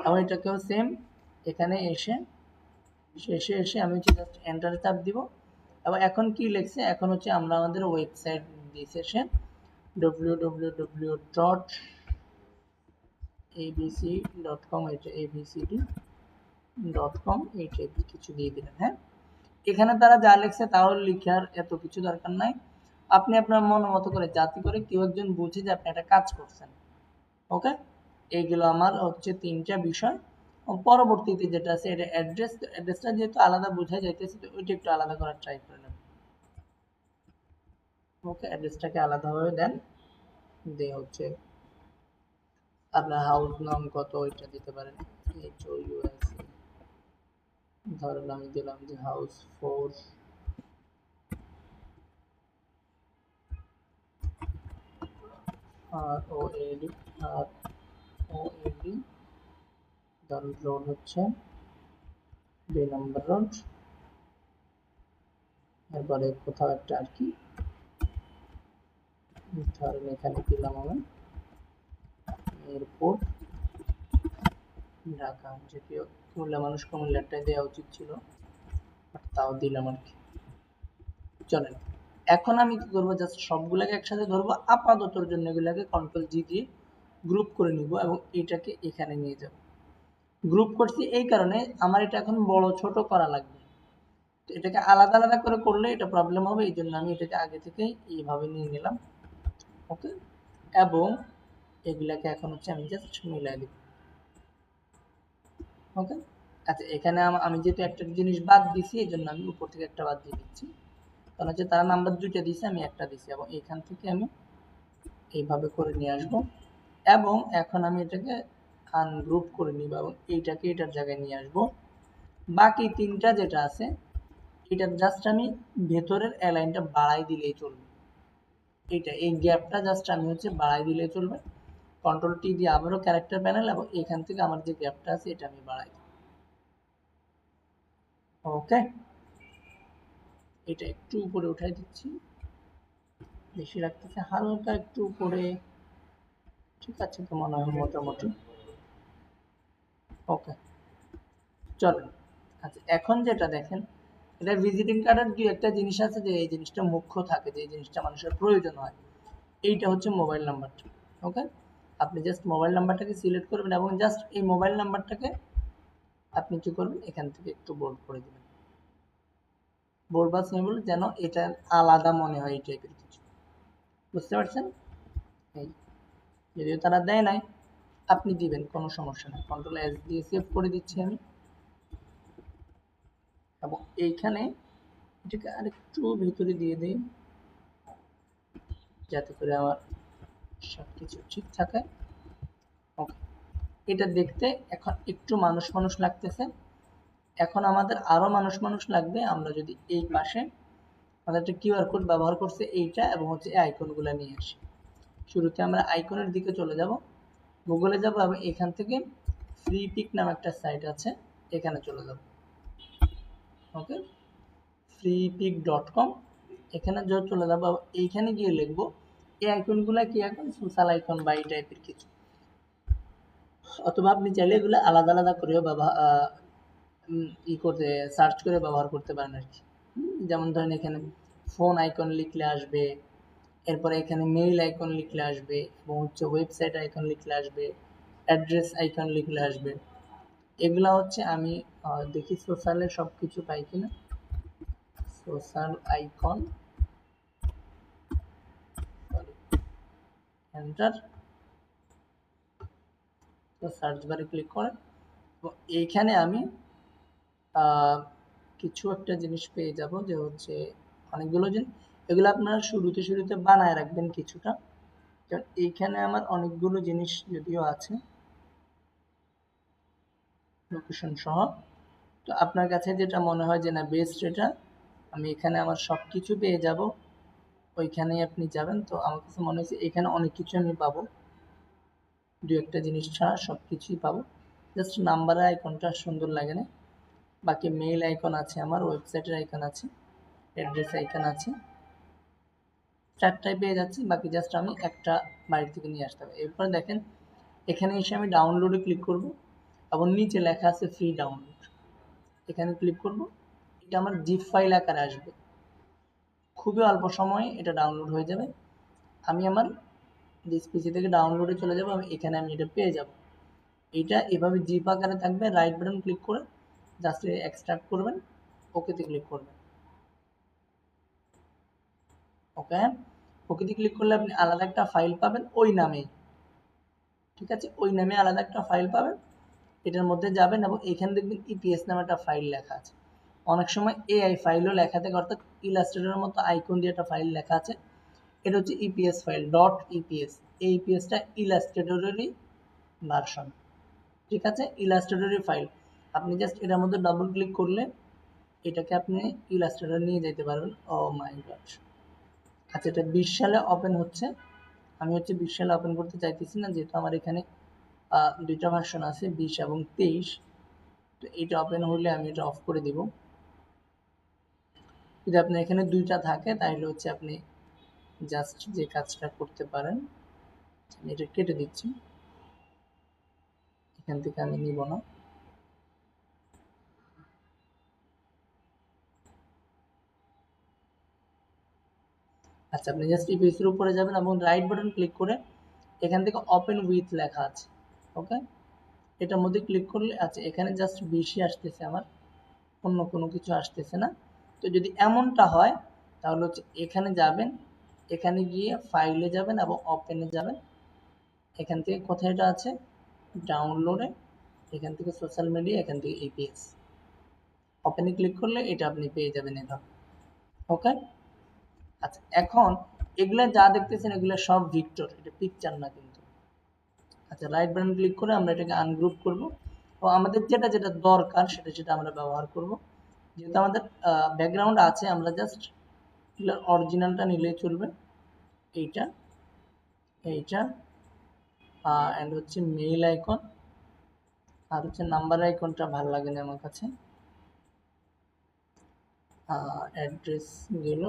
এবং এটাকেও সেম এখানে এসে এসে এসে আমি হচ্ছে জাস্ট এন্টার চাপ দিব। এবং এখন কি লিখছে, এখন হচ্ছে আমরা আমাদের ওয়েবসাইট দিয়েছে এসে www.abc.com, এটা abcd.com এই টাইপের কিছু দিয়ে দিলেন। হ্যাঁ, এখানে তারা যা লিখছে তাও লিখার এত কিছু দরকার নাই, আপনি আপনার মন মতো করে যাতে করে কেউ একজন বুঝে যে আপনি একটা কাজ করছেন। ওকে, এইগুলো আমার হচ্ছে তিনটা বিষয়। পরবর্তীতে যেটা আছে এটা অ্যাড্রেসটা যেহেতু আলাদা বোঝা যাইতেছে, তো ওইটা একটু আলাদা করার ট্রাই করে নেবেন। ওকে, অ্যাড্রেসটাকে আলাদাভাবে দেন, দিয়ে হচ্ছে আপনার হাউস নাম কত ওইটা দিতে পারেন, HOUSE, ধরেন আমি দিলাম যে হাউস 4, ROAD, ধরেন রোড হচ্ছে 2 নম্বর রোড, এরপরে কোথাও একটা আর কি ধরেন এখানে দিলাম আমি এয়ারপোর্ট ঢাকা, যদিও কুমিল্লা মানুষ কুমিল্লাটাই দেওয়া উচিত ছিল, বাট তাও দিলাম আর কি। চলেন, এখন আমি কি করবো, জাস্ট সবগুলোকে একসাথে ধরবো, আপাততর জন্য এগুলাকে Ctrl+G দিয়ে গ্রুপ করে নিব এবং এটাকে এখানে নিয়ে যাব। গ্রুপ করছি এই কারণে আমার এটা এখন বড় ছোট করা লাগবে, তো এটাকে আলাদা আলাদা করে করলে এটা প্রবলেম হবে, এই জন্য আমি এটাকে আগে থেকেই এইভাবে নিয়ে নিলাম। ওকে, এবং এগুলাকে এখন হচ্ছে আমি জাস্ট মিলাই দিব। ওকে, আচ্ছা, এখানে আমি যেহেতু একটা জিনিস বাদ দিছি এই জন্য আমি উপর থেকে একটা বাদ দিয়ে দিচ্ছি, কারণ হচ্ছে তারা নাম্বার দুইটা দিছে আমি একটা দিছি, এবং এখান থেকে আমি এইভাবে করে নিয়ে আসব। এবং এখন আমি এটাকে আনগ্রুপ করে নিব এবং এইটাকে এটার জায়গায় নিয়ে আসব। বাকি তিনটা যেটা আছে এটা জাস্ট আমি ভেতরের অ্যালাইনটা বাড়াই দিলেই চলবে। এই গ্যাপটা জাস্ট আমি বাড়াই দিলেই চলবে। কন্ট্রোল টি দিয়ে আবারও ক্যারেক্টার প্যানেল এবং এখান থেকে আমার যে গ্যাপটা আছে এটা আমি বাড়াই দিই। ওকে, এটা একটু উপরে উঠাই দিচ্ছি, বেশি রাখতেছে, হালকা একটু উপরে। ঠিক আছে, তো মনে হয় মোটামুটি ওকে, চলেন। আচ্ছা, এখন যেটা দেখেন, এটা ভিজিটিং কার্ডের দুই একটা জিনিস আছে যে এই জিনিসটা মুখ্য থাকে, যে এই জিনিসটা মানুষের প্রয়োজন হয়। এইটা হচ্ছে মোবাইল নাম্বারটা। ওকে, আপনি জাস্ট মোবাইল নাম্বারটাকে সিলেক্ট করবেন এবং জাস্ট এই মোবাইল নাম্বারটাকে আপনি কি করবেন, এখান থেকে একটু বোল্ড করে দেবেন। বোল্ড বা সিম্বল যেন এটা আলাদা মনে হয়, এই টাইপের কিছু। বুঝতে পারছেন? এই যদিও তারা দেয় নাই, আপনি দিবেন, কোনো সমস্যা নেই। কন্ট্রোল এস দিয়ে সেভ করে দিচ্ছি আমি। এবং এইখানে এটাকে আরেকটু ভিতরে দিয়ে দিই, যাতে করে আমার সব কিছু ঠিক থাকে। ওকে, এটা দেখতে এখন একটু মানুষ মানুষ লাগতেছে। এখন আমাদের আরো মানুষ মানুষ লাগবে, আমরা যদি এই পাশে আমাদের একটা কিউআর কোড ব্যবহার করছে এইটা এবং এই আইকনগুলো নিয়ে আসি। শুরুতে আমরা আইকনের দিকে চলে যাব, গুগলে যাব এবং এখান থেকে ফ্রি পিক নামে একটা সাইট আছে, এখানে চলে যাব। ওকে, freepik.com, এখানে চলে যাবো। এইখানে গিয়ে লিখবো এই আইকনগুলো কি এখন সোশ্যাল আইকন বা এই টাইপের কিছু, অথবা আপনি চাইলে এগুলো আলাদা আলাদা করেও করতে সার্চ করে ব্যবহার করতে পারেন আর কি। যেমন ধরেন এখানে ফোন আইকন লিখলে আসবে, এরপরে এখানে মেইল আইকন লিখলে আসবে এবং ওয়েবসাইট আইকন লিখলে আসবে, অ্যাড্রেস আইকন লিখলে আসবে। এগুলা আমি দেখি সোশ্যালে সব কিছু পাই কিনা। সোশ্যাল আইকন, এন্টার, তো সার্চ বারে ক্লিক করেন। তো এইখানে আমি কিছু একটা জিনিস পেয়ে যাব, যে অনেকগুলো জিনিস, এগুলো আপনারা শুরুতে শুরুতে বানায় রাখবেন কিছুটা, কারণ এইখানে আমার অনেকগুলো জিনিস যদিও আছে লোকেশন সহ। তো আপনার কাছে যেটা মনে হয় যে না বেস্ট, এটা আমি এখানে আমার সব কিছু পেয়ে যাব, ওইখানেই আপনি যাবেন। তো আমার কাছে মনে হয়েছে এখানে অনেক কিছু আমি পাবো, দু একটা জিনিস ছাড়া সব কিছুই পাবো। জাস্ট নাম্বারের আইকনটা সুন্দর লাগে না, বাকি মেইল আইকন আছে, আমার ওয়েবসাইটের আইকন আছে, অ্যাড্রেস আইকন আছে, চারটায় পেয়ে যাচ্ছি। বাকি জাস্ট আমি একটা বাড়ির থেকে নিয়ে আসতে হবে। এরপর দেখেন এখানে এসে আমি ডাউনলোডে ক্লিক করব এবং নিচে লেখা আছে ফ্রি ডাউনলোড, এখানে ক্লিক করব। এটা আমার জিপ ফাইল আকারে আসবে, খুবই অল্প সময়ে এটা ডাউনলোড হয়ে যাবে। আমি আমার পিসি থেকে ডাউনলোডে চলে যাব, আমি এখানে এটা পেয়ে যাব। এটা এভাবে জিপ আকারে থাকবে। রাইট বাটন ক্লিক করে জাস্ট এক্সট্রাক্ট করবেন, ওকেতে ক্লিক করবেন। ওকে, ওকেতে ক্লিক করলে আপনি আলাদা একটা ফাইল পাবেন ওই নামেই। ঠিক আছে, ওই নামে আলাদা একটা ফাইল পাবেন, এটার মধ্যে যাবেন এবং এখানে দেখবেন ইপিএস নামে একটা ফাইল লেখা আছে। অনেক সময় এআই ফাইলও লেখা থাকে, অর্থাৎ ইলাস্ট্রেটরের মতো আইকন দিয়ে একটা ফাইল লেখা আছে, এটা হচ্ছে ইপিএস ফাইল, ডট ইপিএস। এই ইপিএসটা ইলাস্ট্রেটরেরই ভার্সন। ঠিক আছে, ইলাস্ট্রেটরি ফাইল। আপনি জাস্ট এটার মধ্যে ডাবল ক্লিক করলে এটাকে আপনি ইলাস্ট্রেটর নিয়ে যেতে পারবেন। ও মাই গড, আচ্ছা, এটা 20 সালে ওপেন হচ্ছে। আমি 20 সালে ওপেন করতে চাইতেছি না, যেহেতু আমার এখানে দুইটা ভার্সন আছে, 20 এবং 23। তো এটা ওপেন হলে আমি এটা অফ করে দিব। যদি আপনার এখানে দুইটা থাকে তাহলে আপনি জাস্ট যে কাজটা করতে পারেন, আমি এটা কেটে দিচ্ছি, এখান থেকে আমি নিব না। আচ্ছা, আপনি জাস্ট ইপিএস এর উপরে যাবেন এবং রাইট বাটন ক্লিক করে এখান থেকে ওপেন উইথ লেখা আছে, ওকে, এটার মধ্যে ক্লিক করলে আচ্ছা এখানে জাস্ট 20ই আসতেছে আমার, অন্য কোনো কিছু আসতেছে না। তো যদি এমনটা হয় তাহলে এখানে যাবেন, এখানে গিয়ে ফাইলে যাবেন এবং ওপেনে যাবেন। এখান থেকে কোথায় এটা আছে, ডাউনলোডে, এখান থেকে সোশ্যাল মিডিয়া, এখান থেকে ইপিএস, ওপেনে ক্লিক করলে এটা আপনি পেয়ে যাবেন এভাবে। ওকে, আচ্ছা, এখন এগুলা যা দেখতেছেন এগুলো সব ভিক্টর, এটা পিকচার না কিন্তু। আচ্ছা, রাইট বাটন ক্লিক করে আমরা এটাকে আনগ্রুপ করব ও আমাদের যেটা যেটা দরকার সেটা আমরা ব্যবহার করব। যেহেতু আমাদের ব্যাকগ্রাউন্ড আছে, আমরা জাস্ট এগুলোর অরিজিনালটা নিলেই চলবে। এইটা এইটা অ্যান্ড হচ্ছে মেইল আইকন, আর হচ্ছে নাম্বার আইকনটা ভালো লাগে না আমার কাছে। অ্যাড্রেস গেল।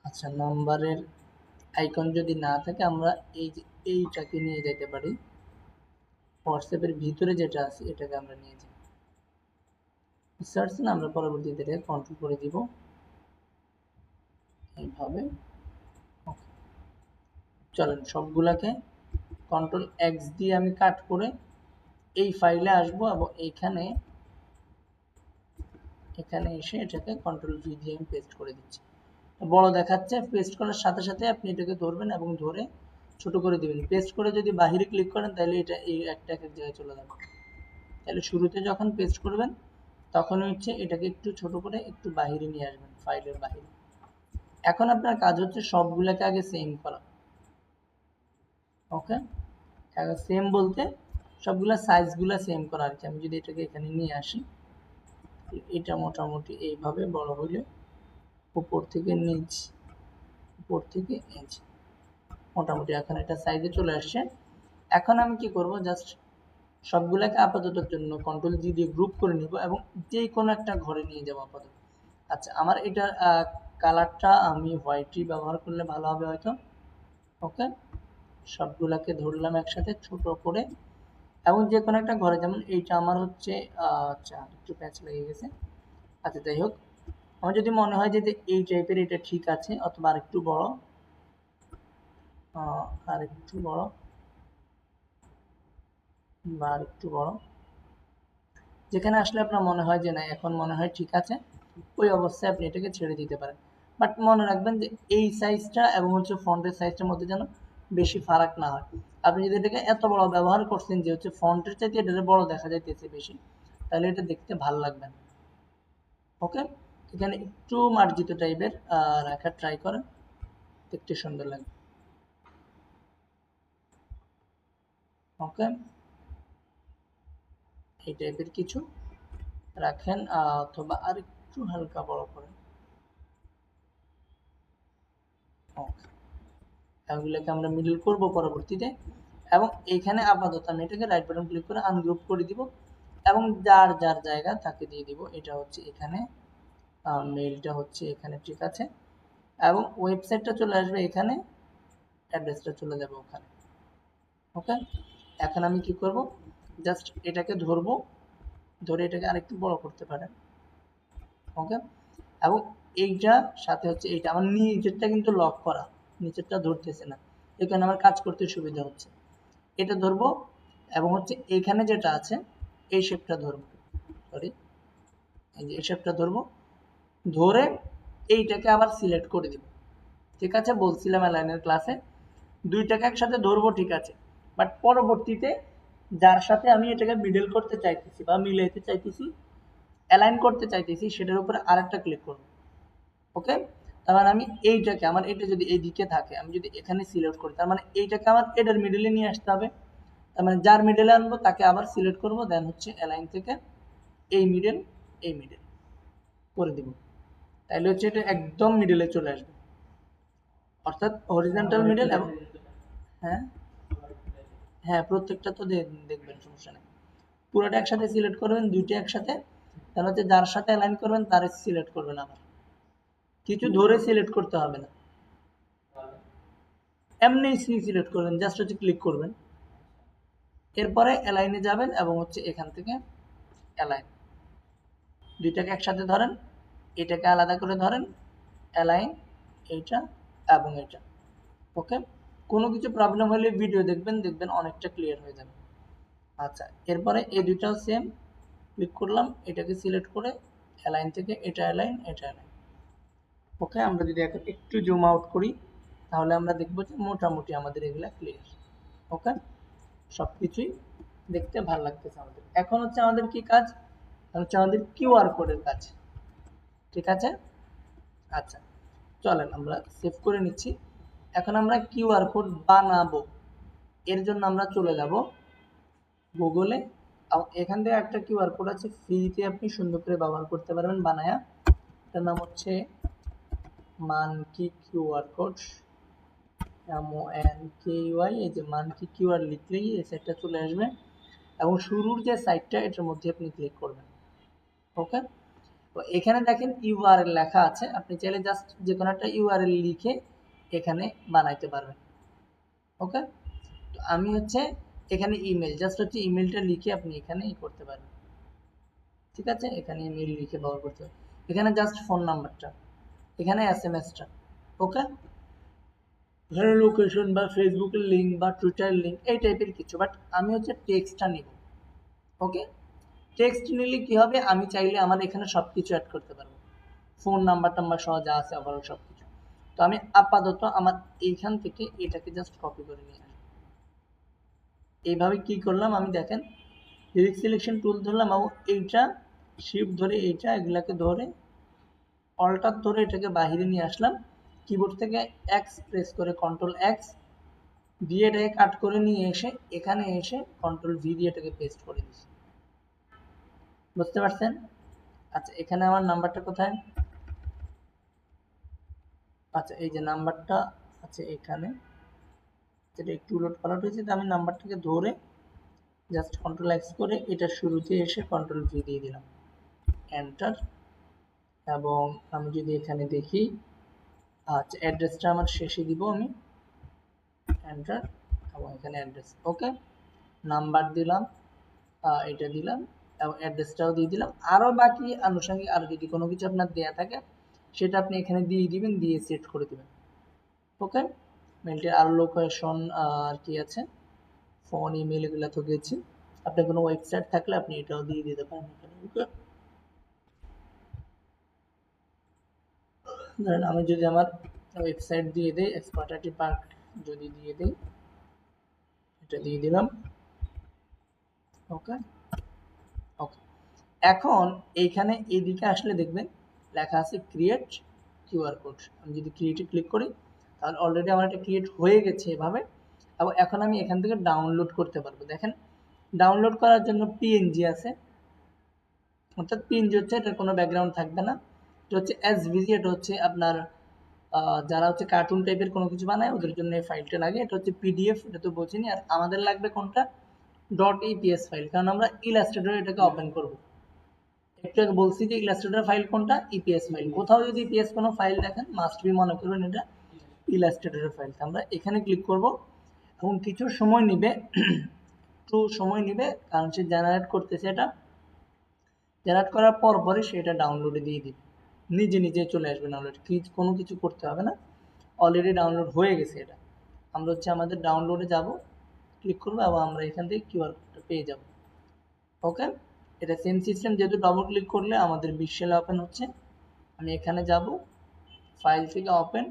আচ্ছা, নাম্বারের আইকন যদি না থাকে আমরা এই যে এইটাকে নিয়ে যেতে পারি, হোয়াটসঅ্যাপের ভিতরে যেটা আছে এটাকে আমরা নিয়ে যাই। বুঝতে পারছি না? আমরা পরবর্তীতে এটাকে কন্ট্রোল করে দিব এইভাবে। Okay. চলেন সবগুলাকে কন্ট্রোল এক্স দিয়ে আমি কাট করে এই ফাইলে আসবো এবং এখানে এসে এটাকে কন্ট্রোল ভি দিয়ে আমি পেস্ট করে দিচ্ছি। বড় দেখাচ্ছে, পেস্ট করার সাথে সাথে আপনি এটাকে ধরবেন এবং ধরে ছোট করে দিবেন। পেস্ট করে যদি বাহিরে ক্লিক করেন তাহলে এটা এই একটা এক জায়গায় চলে যাবে। তাহলে শুরুতে যখন পেস্ট করবেন তখন হচ্ছে এটাকে একটু ছোট করে একটু বাহিরে নিয়ে আসবেন, ফাইলের বাহিরে। এখন আপনার কাজ হচ্ছে সবগুলোকে আগে সেম করা। ওকে, সেম বলতে সবগুলা সাইজগুলা সেম করা আর কি। আমি যদি এটাকে এখানে নিয়ে আসি, এটা মোটামুটি এইভাবে বড় হইলে উপর থেকে নিচ, উপর থেকে নিচ, মোটামুটি এখন এটা সাইজে চলে আসছে। এখন আমি কি করব, জাস্ট সবগুলোকে আপাততর জন্য কন্ট্রোল জি দিয়ে গ্রুপ করে নিব এবং যে কোনো একটা ঘরে নিয়ে যাব আপাতত। আচ্ছা, আমার এটার কালারটা আমি হোয়াইটই ব্যবহার করলে ভালো হবে হয়তো। ওকে, সবগুলাকে ধরলাম একসাথে ছোট করে এবং যে কোনো একটা ঘরে, যেমন এইটা আমার হচ্ছে আচ্ছা একটু প্যাচ লেগে গেছে। আচ্ছা যাই হোক, আমার যদি মনে হয় যে এই টাইপের এটা ঠিক আছে, অথবা আরেকটু বড়, আরেকটু বড় বা আরেকটু বড়, যেখানে আসলে আপনার মনে হয় যে না এখন মনে হয় ঠিক আছে, ওই অবস্থায় আপনি এটাকে ছেড়ে দিতে পারেন। বাট মনে রাখবেন যে এই সাইজটা এবং হচ্ছে ফন্টের সাইজটার মধ্যে যেন বেশি ফারাক না হয়। আপনি যদি এটাকে এত বড় ব্যবহার করছেন যে হচ্ছে ফন্টের চাইতে এটা বড় দেখা যাইতেছে বেশি, তাহলে এটা দেখতে ভালো লাগবে না। ওকে, এখানে একটু মার্জিত টাইপের রাখার ট্রাই করেন, দেখতে সুন্দর লাগবে। ওকে, এই টাইপের কিছু রাখেন, অথবা আর একটু হালকা বড় করেন। ওকে, এগুলোকে আমরা মিডল করব পরবর্তীতে। এবং এইখানে আপাতত আমি এটাকে রাইট বাটন ক্লিক করে আনগ্রুপ করে দিব এবং যার যার জায়গা তাকে দিয়ে দিব। এটা হচ্ছে এখানে, মেইলটা হচ্ছে এখানে, ঠিক আছে, এবং ওয়েবসাইটটা চলে আসবে এখানে, অ্যাড্রেসটা চলে যাবে ওখানে। ওকে, এখন আমি কি করব, জাস্ট এটাকে ধরবো, ধরে এটাকে আরেকটু বড় করতে পারেন। ওকে, এবং এইটা সাথে হচ্ছে এইটা আমার নিচেরটা কিন্তু লক করা, নিচেরটা ধরতেছে না, এখানে আমার কাজ করতে সুবিধা হচ্ছে। এটা ধরবো এবং হচ্ছে এইখানে যেটা আছে এই শেপটা ধরবো, সরি এই যে এই শেপটা ধরবো, ধরে এইটাকে আবার সিলেক্ট করে দিব। ঠিক আছে, বলছিলাম অ্যালাইনের ক্লাসে দুইটাকে একসাথে ধরবো, ঠিক আছে, বাট পরবর্তীতে যার সাথে আমি এটাকে মিডল করতে চাইতেছি বা মিলাইতে চাইতেছি, অ্যালাইন করতে চাইতেছি, সেটার উপরে আরেকটা ক্লিক করব। ওকে, তার মানে আমি এইটাকে, আমার এটা যদি এইদিকে থাকে, আমি যদি এখানে সিলেক্ট করি, তার মানে এইটাকে আমার এটার মিডলে নিয়ে আসতে হবে। তার মানে যার মিডলে আনবো তাকে আবার সিলেক্ট করব, দেন হচ্ছে অ্যালাইন থেকে এই মিডল করে দিব, তাইলে হচ্ছে এটা একদম মিডলে চলে আসবে, অর্থাৎ হরিজন্টাল মিডল। এবং হ্যাঁ হ্যাঁ, প্রত্যেকটা তো দেখবেন, সমস্যা নেই। পুরোটা একসাথে সিলেক্ট করবেন, দুইটা একসাথে, তাহলে হচ্ছে যার সাথে অ্যালাইন করবেন তার সিলেক্ট করবেন, আবার কিছু ধরে সিলেক্ট করতে হবে না, এমনি সিলেক্ট করবেন, জাস্ট হচ্ছে ক্লিক করবেন, এরপরে অ্যালাইনে যাবেন এবং হচ্ছে এখান থেকে অ্যালাইন, দুইটাকে একসাথে ধরেন, এটাকে আলাদা করে ধরেন, অ্যালাইন এইটা এবং এটা। ওকে, কোনো কিছু প্রবলেম হলে ভিডিও দেখবেন, দেখবেন অনেকটা ক্লিয়ার হয়ে যাবে। আচ্ছা, এরপরে এই দুইটাও সেম, ক্লিক করলাম, এটাকে সিলেক্ট করে অ্যালাইন থেকে এটা অ্যালাইন, এটা অ্যালাইন। ওকে, আমরা যদি এখন একটু জুম আউট করি তাহলে আমরা দেখবো যে মোটামুটি আমাদের এগুলা ক্লিয়ার। ওকে, সব কিছুই দেখতে ভালো লাগতেছে আমাদের। এখন হচ্ছে আমাদের কি কাজ, হচ্ছে আমাদের কিউআর কোডের কাজ। ঠিক আছে, আচ্ছা চলেন আমরা সেভ করে নিচ্ছি। এখন আমরা কিউআর কোড বানাবো, এর জন্য আমরা চলে যাব গুগলে, এখান থেকে একটা কিউআর কোড আছে, ফ্রিতে আপনি সুন্দর করে ব্যবহার করতে পারবেন বানায়া। এটার নাম হচ্ছে মানকি কিউআর কোড, MONKEY। এই যে মানকি কিউআর লিখলেই এই সাইটটা চলে আসবে এবং শুরুর যে সাইটটা এটার মধ্যে আপনি ক্লিক করবেন। ওকে, তো এখানে দেখেন ইউআরএল লেখা আছে, আপনি চাইলে জাস্ট যে কোনো একটা ইউআরএল লিখে এখানে বানাইতে পারবেন। ওকে, তো আমি হচ্ছে এখানে ইমেল, জাস্ট হচ্ছে ইমেলটা লিখে আপনি এখানে করতে পারবেন। ঠিক আছে, এখানে ইমেল লিখে ব্যবহার করতে হবে, এখানে জাস্ট ফোন নাম্বারটা, এখানে এসএমএসটা। ওকে, ধরো লোকেশন বা ফেসবুকের লিঙ্ক বা টুইটার লিঙ্ক এই টাইপের কিছু, বাট আমি হচ্ছে টেক্সটটা নিব। ওকে, টেক্সট নিলে কি হবে, আমি চাইলে আমার এখানে সব কিছু অ্যাড করতে পারবো, ফোন নাম্বার টাম্বার সহ যা আছে ওভারঅল সব কিছু। তো আমি আপাতত আমার এইখান থেকে এটাকে জাস্ট কপি করে নিয়ে আসবো। এইভাবে কি করলাম আমি দেখেন, লিরিক্স সিলেকশন টুল ধরলাম এবং এইটা শিফট ধরে এইটা এগুলাকে ধরে অল্টার ধরে এটাকে বাহিরে নিয়ে আসলাম, কিবোর্ড থেকে এক্স প্রেস করে কন্ট্রোল এক্স দিয়ে এটাকে কাট করে নিয়ে এসে এখানে এসে কন্ট্রোল ভি দিয়ে এটাকে পেস্ট করে দিচ্ছি। বুঝতে পারছেন? আচ্ছা, এখানে আমার নাম্বারটা কোথায়? আচ্ছা, এই যে নাম্বারটা আছে এখানে, যেটা একটু উলট পালট হয়েছে, তো আমি নাম্বারটাকে ধরে জাস্ট কন্ট্রোল এক্স করে এটা শুরুতে এসে কন্ট্রোল ভি দিয়ে দিলাম, এন্টার। এবং আমি যদি এখানে দেখি, আচ্ছা অ্যাড্রেসটা আমার শেষে দিব আমি, এন্টার এবং এখানে অ্যাড্রেস। ওকে, নাম্বার দিলাম, এটা দিলাম এবং অ্যাড্রেসটাও দিয়ে দিলাম। আরও বাকি আনুষঙ্গিক আরও যদি কোনো কিছু আপনার দেয়া থাকে সেটা আপনি এখানে দিয়ে দিবেন, দিয়ে সেট করে দিবেন। ওকে, মেলটির আরও লোকেশন আর কি আছে, ফোন ইমেল এগুলো তো গেছি। আপনার কোনো ওয়েবসাইট থাকলে আপনি এটাও দিয়ে দিতে পারেন এখানে। ওকে, ধরেন আমি যদি আমার ওয়েবসাইট দিয়ে দিই, এক্সপার্টাটি পার্ক যদি দিয়ে দিই, এটা দিয়ে দিলাম। ওকে, ওকে, এখন এইখানে এইদিকে আসলে দেখবেন লেখা আছে ক্রিয়েট কিউআর কোড। আমি যদি ক্রিয়েটে ক্লিক করি তাহলে অলরেডি আমার এটা ক্রিয়েট হয়ে গেছে এভাবে, এবং এখন আমি এখান থেকে ডাউনলোড করতে পারবো। দেখেন, ডাউনলোড করার জন্য পিএনজি আছে, অর্থাৎ পিএনজি হচ্ছে এটার কোনো ব্যাকগ্রাউন্ড থাকবে না। এটা হচ্ছে এসভিজি, এটা হচ্ছে আপনার যারা হচ্ছে কার্টুন টাইপের কোনো কিছু বানায় ওদের জন্য এই ফাইলটা লাগে। এটা হচ্ছে পিডিএফ, এটা তো বোঝেনি। আর আমাদের লাগবে কোনটা, ডট ইপিএস ফাইল, কারণ আমরা ইলাস্ট্রেটর এটাকে ওপেন করব। একটু আগে বলছি যে ইলাস্ট্রেটর ফাইল কোনটা, ইপিএস ফাইল। কোথাও যদি ইপিএস কোনো ফাইল দেখেন মাস্ট বি মনে করবেন এটা ইলাস্ট্রেটরের ফাইল। আমরা এখানে ক্লিক করব এবং কিছু সময় নিবে, একটু সময় নিবে, কারণ সে জেনারেট করতেছে। এটা জেনারেট করার পর পরে সে এটা ডাউনলোডে দিয়ে দিবে, নিজে নিজে চলে আসবে ডাউনলোড, কোনো কিছু করতে হবে না, অলরেডি ডাউনলোড হয়ে গেছে। এটা আমরা হচ্ছে আমাদের ডাউনলোডে যাব, ক্লিক করবো এবং আমরা এখান থেকে কিউআর কোডটা পেয়ে যাব। ওকে, এটা সেম সিস্টেম, যেহেতু ডবল ক্লিক করলে আমাদের বিশালে ওপেন হচ্ছে। আমি এখানে যাব, ফাইল থেকে ওপেন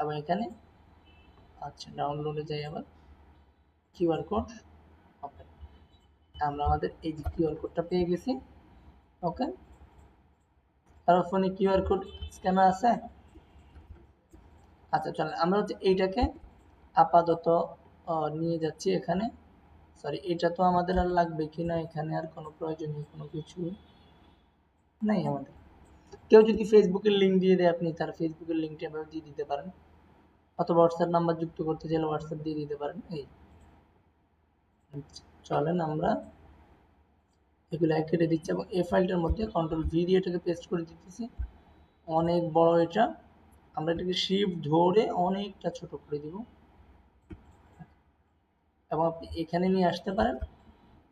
এবং এখানে আচ্ছা ডাউনলোডে যাই, আবার কিউআর কোড ওপেন। আমরা আমাদের এই যে কিউআর কোডটা পেয়ে গেছি। ওকে, কারো ফোনে কিউআর কোড স্ক্যানার আছে? আচ্ছা চলেন আমরা হচ্ছে এইটাকে আপাতত নিয়ে যাচ্ছি এখানে। সরি, এটা তো আমাদের আর লাগবে কিনা, এখানে আর কোনো প্রয়োজনীয় কোনো কিছু নাই আমাদের। কেউ যদি ফেসবুকের লিঙ্ক দিয়ে দেয়, আপনি তার ফেসবুকের লিঙ্কটা এভাবে দিয়ে দিতে পারেন, অথবা হোয়াটসঅ্যাপ নাম্বার যুক্ত করতে চাইলে হোয়াটসঅ্যাপ দিয়ে দিতে পারেন। এই চলেন আমরা এগুলো কেটে দিচ্ছি এবং এই ফাইলটার মধ্যে কন্ট্রোল ভি দিয়ে এটাকে পেস্ট করে দিতেছি। অনেক বড় এটা, আমরা এটাকে শিফট ধরে অনেকটা ছোট করে দিব এবং আপনি এখানে নিয়ে আসতে পারেন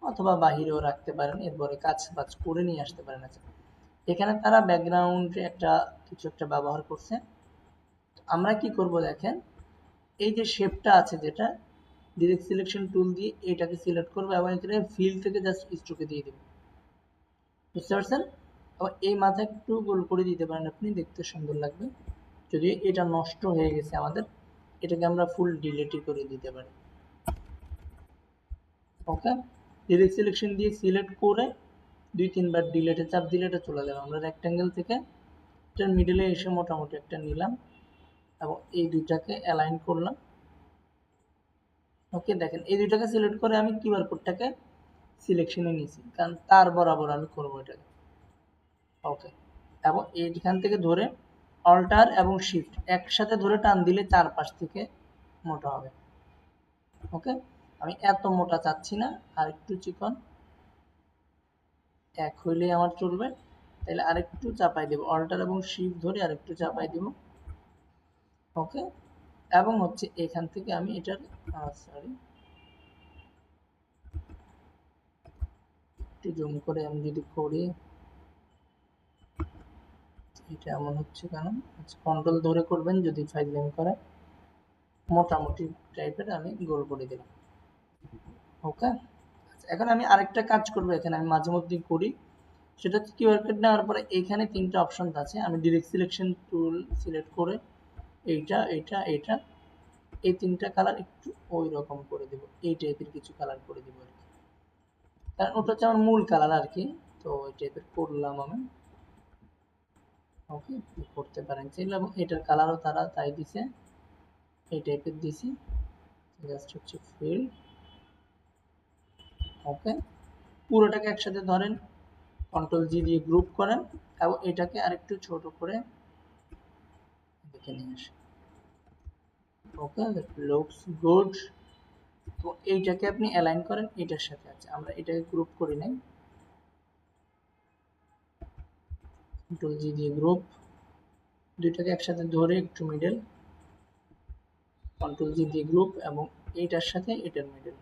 অথবা বাহিরেও রাখতে পারেন, এরপরে কাজ বাজ করে নিয়ে আসতে পারেন। আচ্ছা, এখানে তারা ব্যাকগ্রাউন্ডে একটা কিছু একটা ব্যবহার করছে। আমরা কি করব দেখেন, এই যে শেপটা আছে যেটা, ডিরেক্ট সিলেকশন টুল দিয়ে এটাকে সিলেক্ট করবো এবং এখানে ফিল থেকে জাস্ট স্ট্রোকে দিয়ে দেবো। বুঝতে পারছেন? আবার এই মাথা একটু গোল করে দিতে পারেন, আপনি দেখতে সুন্দর লাগবে। যদি এটা নষ্ট হয়ে গেছে আমাদের, এটাকে আমরা ফুল ডিলিটই করে দিতে পারি। ওকে, ডিরেক্ট সিলেকশন দিয়ে সিলেক্ট করে 2-3 বার ডিলেটে চাপ দিলে এটা চলে যাবে। আমরা রেক্ট্যাঙ্গেল থেকে এটার মিডলে এসে মোটামুটি একটা নিলাম এবং এই দুইটাকে অ্যালাইন করলাম। ওকে, দেখেন এই দুইটাকে সিলেক্ট করে আমি কিউআর কোডটাকে সিলেকশনে নিয়েছি, কারণ তার বরাবর আমি করবো এটাকে। ওকে, এবং এইখান থেকে ধরে অল্টার এবং শিফট একসাথে ধরে টান দিলে চারপাশ থেকে মোটা হবে। ওকে, আমি এত মোটা চাচ্ছি না, আর একটু চিকন, এক হইলেই আমার চলবে। তাহলে আরেকটু চাপাই দেব, অল্টার এবং শিফট ধরে আরেকটু চাপাই দেব। ওকে, এবং হচ্ছে এখান থেকে আমি এটার সরি একটু জুম করে আমি যদি করি, এটা এমন হচ্ছে কেন? আচ্ছা, কন্ট্রোল ধরে করবেন যদি ফাইল করে। মোটামুটি টাইপের আমি গোল করে দিলাম। ওকে, আচ্ছা, এখন আমি আরেকটা কাজ করবো, এখানে আমি মাঝে মধ্যেই করি, সেটা হচ্ছে কিউআর কোড নেওয়ার পরে এইখানে তিনটা অপশন আছে, আমি ডিরেক্ট সিলেকশন টুল সিলেক্ট করে এইটা এইটা এইটা এই তিনটা কালার একটু ওই রকম করে দেব, এই টাইপের কিছু কালার করে দেবো আর কি, কারণ ওটা হচ্ছে আমার মূল কালার আর কি। তো ওই টাইপের করলাম আমি। ওকে, করতে পারেন চাইলে, এবং এটার কালারও তারা তাই দিছে, এই টাইপের দিছি, জাস্ট হচ্ছে ফিল। ওকে, পুরোটাকে একসাথে ধরেন, কন্ট্রোল জি দিয়ে গ্রুপ করেন, এবং এটাকে আরেকটু ছোট করে দেখে নিয়ে আসেন। ওকে, লুকস গুড। তো এইটাকে আপনি অ্যালাইন করেন এটার সাথে, আছে আমরা এটাকে গ্রুপ করি নাই, কন্ট্রোল জি দিয়ে গ্রুপ, দুইটাকে একসাথে ধরে একটু মিডল, কন্ট্রোল জি দিয়ে গ্রুপ, এবং এইটার সাথে এটার মিডল।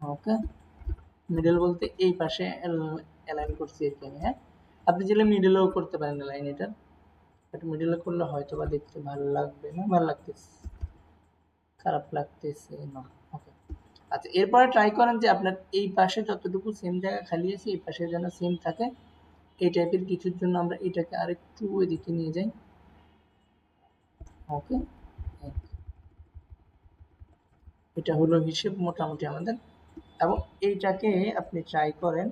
ওকে, মিডল বলতে এই পাশে অ্যালাইন করছি আর কি আমি, হ্যাঁ। আপনি চাইলে মিডলেও করতে পারেন অ্যালাইন এটা, বাট মিডলে করলে হয়তো বা দেখতে ভালো লাগবে না, ভালো লাগতেছে, খারাপ লাগতেছে না। ওকে, আচ্ছা, এরপরে ট্রাই করেন যে আপনার এই পাশে যতটুকু সেম জায়গা খালি আছে এই পাশে যেন সেম থাকে, এই টাইপের কিছুর জন্য আমরা এটাকে আরেকটু এদিকে নিয়ে যাই। ওকে, এটা হলো হিসেব মোটামুটি আমাদের, এবং এইটাকে আপনি ট্রাই করেন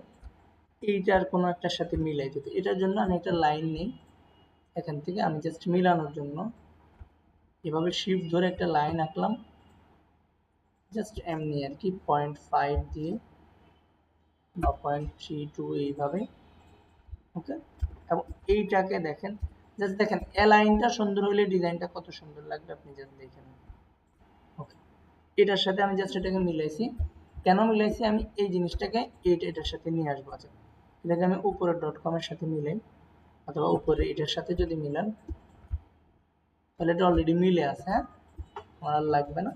এইটার কোনো একটার সাথে মিলাই দিতে। এটার জন্য আমি একটা লাইন নিই, এখান থেকে আমি জাস্ট মিলানোর জন্য এভাবে শিফট ধরে একটা লাইন আঁকলাম, জাস্ট এমনি আর কি, 0.5 দিয়ে বা 0.32 এইভাবে। ওকে, এবং এইটাকে দেখেন, জাস্ট দেখেন অ্যালাইনটা সুন্দর হলে ডিজাইনটা কত সুন্দর লাগবে, আপনি জাস্ট দেখেন। ওকে, এটার সাথে আমি জাস্ট এটাকে মিলাইছি, কেন মিলাইছি, আমি এই জিনিসটাকে এটার সাথে নিয়ে আসবো। আচ্ছা, এটাকে আমি উপরে ডট কমের সাথে মিলাই, অথবা উপরে এটার সাথে যদি মিলান, তাহলে এটা অলরেডি মিলে আছে, হ্যাঁ, আমার আর লাগবে না,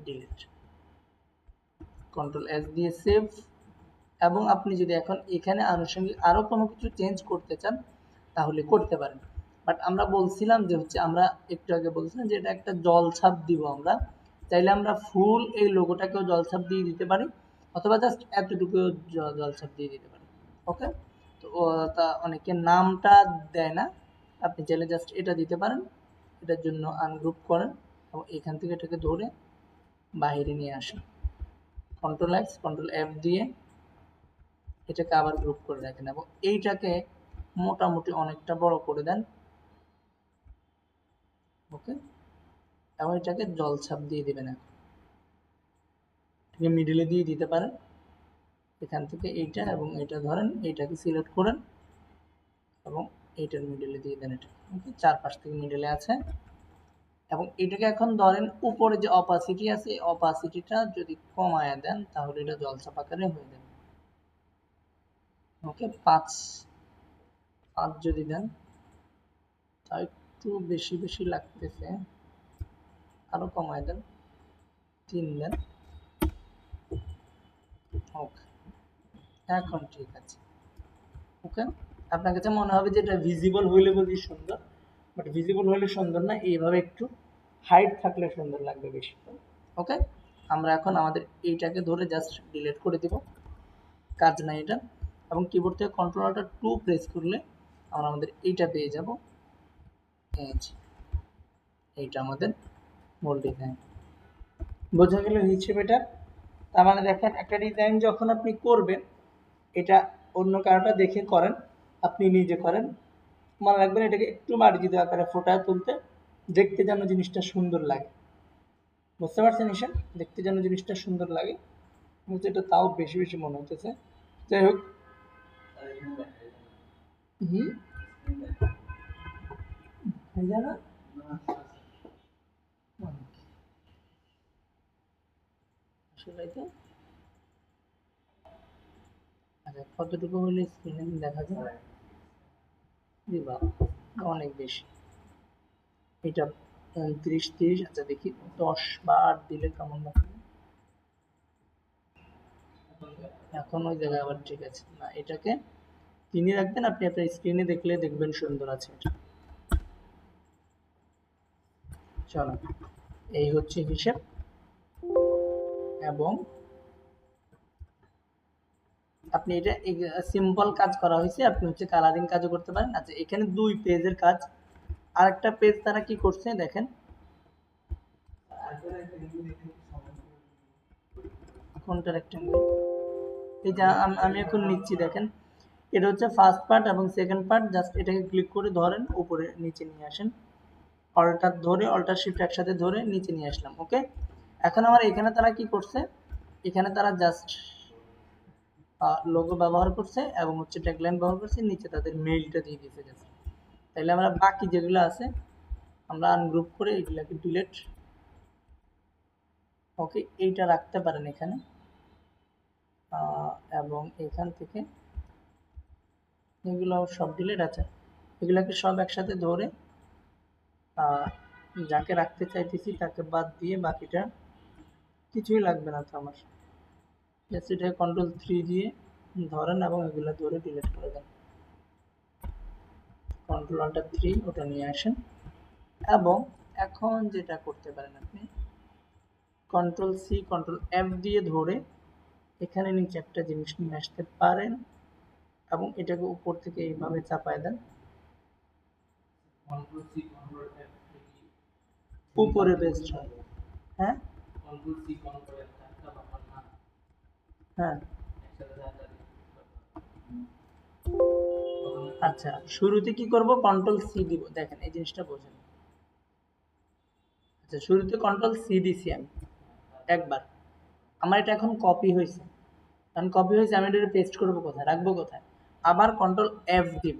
ডিলিট, কন্ট্রোল এস দিয়ে সেভ। এবং আপনি যদি এখন এখানে আনুষঙ্গিক আরো কোনো কিছু চেঞ্জ করতে চান তাহলে করতে পারেন, বাট আমরা বলছিলাম যে হচ্ছে, আমরা একটু আগে বলছিলাম যে এটা একটা জলছাপ দিব আমরা, চাইলে আমরা ফুল এই লোগোটাকেও জলছাপ দিয়ে দিতে পারি, অথবা জাস্ট এতটুকু জলছাপ দিয়ে দিতে পারি। ওকে, তো তা অনেকে নামটা দেয় না, আপনি চাইলে জাস্ট এটা দিতে পারেন, এটার জন্য আনগ্রুপ করেন এবং এখান থেকে এটাকে ধরে বাইরে নিয়ে আসেন, কন্ট্রোল এক্স কন্ট্রোল এফ দিয়ে এটাকে আবার গ্রুপ করে রাখেন, এবং এইটাকে মোটামুটি অনেকটা বড় করে দেন। ওকে, এবং এটাকে জলছাপ দিয়ে দিবেন, এটাকে মিডিলে দিয়ে দিতে পারেন, এখান থেকে এইটা এবং এটা ধরেন, এইটাকে সিলেক্ট করেন এবং এইটার মিডিলে দিয়ে দেন, এটা ওকে, চারপাশ থেকে মিডিলে আছে। এবং এটাকে এখন ধরেন উপরে যে অপাসিটি আছে, এই অপাসিটিটা যদি কমায় দেন তাহলে এটা জলছাপ আকারে হয়ে যাবে। ওকে, 5 যদি দেন, তা একটু বেশি বেশি লাগতেছে, আরো কমায় দেন, 3 দেন। ওকে, এখন ঠিক আছে। ওকে, আপনার কাছে মনে হবে যে এটা ভিজিবল হইলে বলি সুন্দর, বাট ভিজিবল হইলে সুন্দর না, এইভাবে একটু হাইট থাকলে সুন্দর লাগবে বেশি। ওকে, আমরা এখন আমাদের এইটাকে ধরে জাস্ট ডিলিট করে দিব, কাজ নাই এটা, এবং কিবোর্ড থেকে কন্ট্রোল অল্টার 2 প্রেস করলে আমরা আমাদের এইটা পেয়ে যাব, এইটা আমাদের মূল ডিজাইন। বোঝা গেল হিসেবে এটা? তার মানে দেখেন, একটা ডিজাইন যখন আপনি করবেন, এটা অন্য কারোটা দেখে করেন, আপনি নিজে করেন, মনে রাখবেন এটাকে একটু মার্জিত আকারে ফোটায় তুলতে, দেখতে যেন জিনিসটা সুন্দর লাগে। বুঝতে পারছেন ঈশান? দেখতে যেন জিনিসটা সুন্দর লাগে, কিন্তু এটা তাও বেশি বেশি মনে হতেছে। যাই হোক, হুম, হয়ে যায় না? আসলে তো আচ্ছা, কতটুকু হলে স্ক্রিনে দেখা যায়? জি বাবা, অনেক বেশি। এটা 30 আচ্ছা দেখি 10 বা 8 দিলে কেমন লাগবে। এখন ওই জায়গায় আবার ঠিক আছে না, এটাকে 3 রাখবেন আপনি, আপনার স্ক্রিনে দেখলে দেখবেন সুন্দর আছে এটা। চলো, এই হচ্ছে হিসেব। এবং আপনি এটা সিম্পল কাজ করা হয়েছে, আপনি হচ্ছে কালারিং কাজও করতে পারেন। আচ্ছা, এখানে 2 পেজের কাজ। আরেকটা পেজ তারা কি করছে দেখেন, কোনটা রেক্টেঙ্গেল, এই যে আমি এখন নিচ্ছি দেখেন, এটা হচ্ছে ফার্স্ট পার্ট এবং সেকেন্ড পার্ট। জাস্ট এটাকে ক্লিক করে ধরেন, উপরে নিচে নিয়ে আসেন, অল্টার ধরে, অল্টার শিফট একসাথে ধরে নিচে নিয়ে আসলাম। ওকে, এখন আমার এখানে তারা কি করছে, এখানে তারা জাস্ট লোগো ব্যবহার করছে এবং হচ্ছে ট্যাগলাইন ব্যবহার করছে, নিচে তাদের মেইলটা দিয়ে দিতে গেছে। তাইলে আমরা বাকি যেগুলো আছে আমরা আনগ্রুপ করে এগুলাকে ডিলিট, ওকে, এইটা রাখতে পারেন এখানে। এবং এখান থেকে এগুলো সব ডিলিট আছে, এগুলাকে সব একসাথে ধরে যাকে রাখতে চাইতেছি তাকে বাদ দিয়ে বাকিটা কিছুই লাগবে না তো আমার। জাস্ট এটা Ctrl+3 দিয়ে ধরেন এবং এগুলো ধরে ডিলিট করে দেন। Ctrl+Alt+3 ওটা নিয়ে আসেন। এবং এখন যেটা করতে পারেন আপনি, Ctrl+C Ctrl+F দিয়ে ধরে এখানে নিচে একটা জিনিস নিয়ে আসতে পারেন এবং এটাকে উপর থেকে এইভাবে চাপায় দেন, কন্ট্রোল সি কন্ট্রোল এফ উপরে পেস্ট হয়। হ্যাঁ, কন্ট্রোল সি কন্ট্রোল এফ একটা ব্যাপার না, হ্যাঁ, একসাথে যাত্রা আচ্ছা, শুরুতে কি করব, Ctrl+C দিব, দেখেন এই জিনিসটা বোঝেন। আচ্ছা, শুরুতে Ctrl+C দিছি আমি একবার, আমার এটা এখন কপি হয়েছে, কারণ কপি হয়েছে আমি এটা পেস্ট করবো কোথায়, রাখবো কোথায়, আবার Ctrl+F দিব।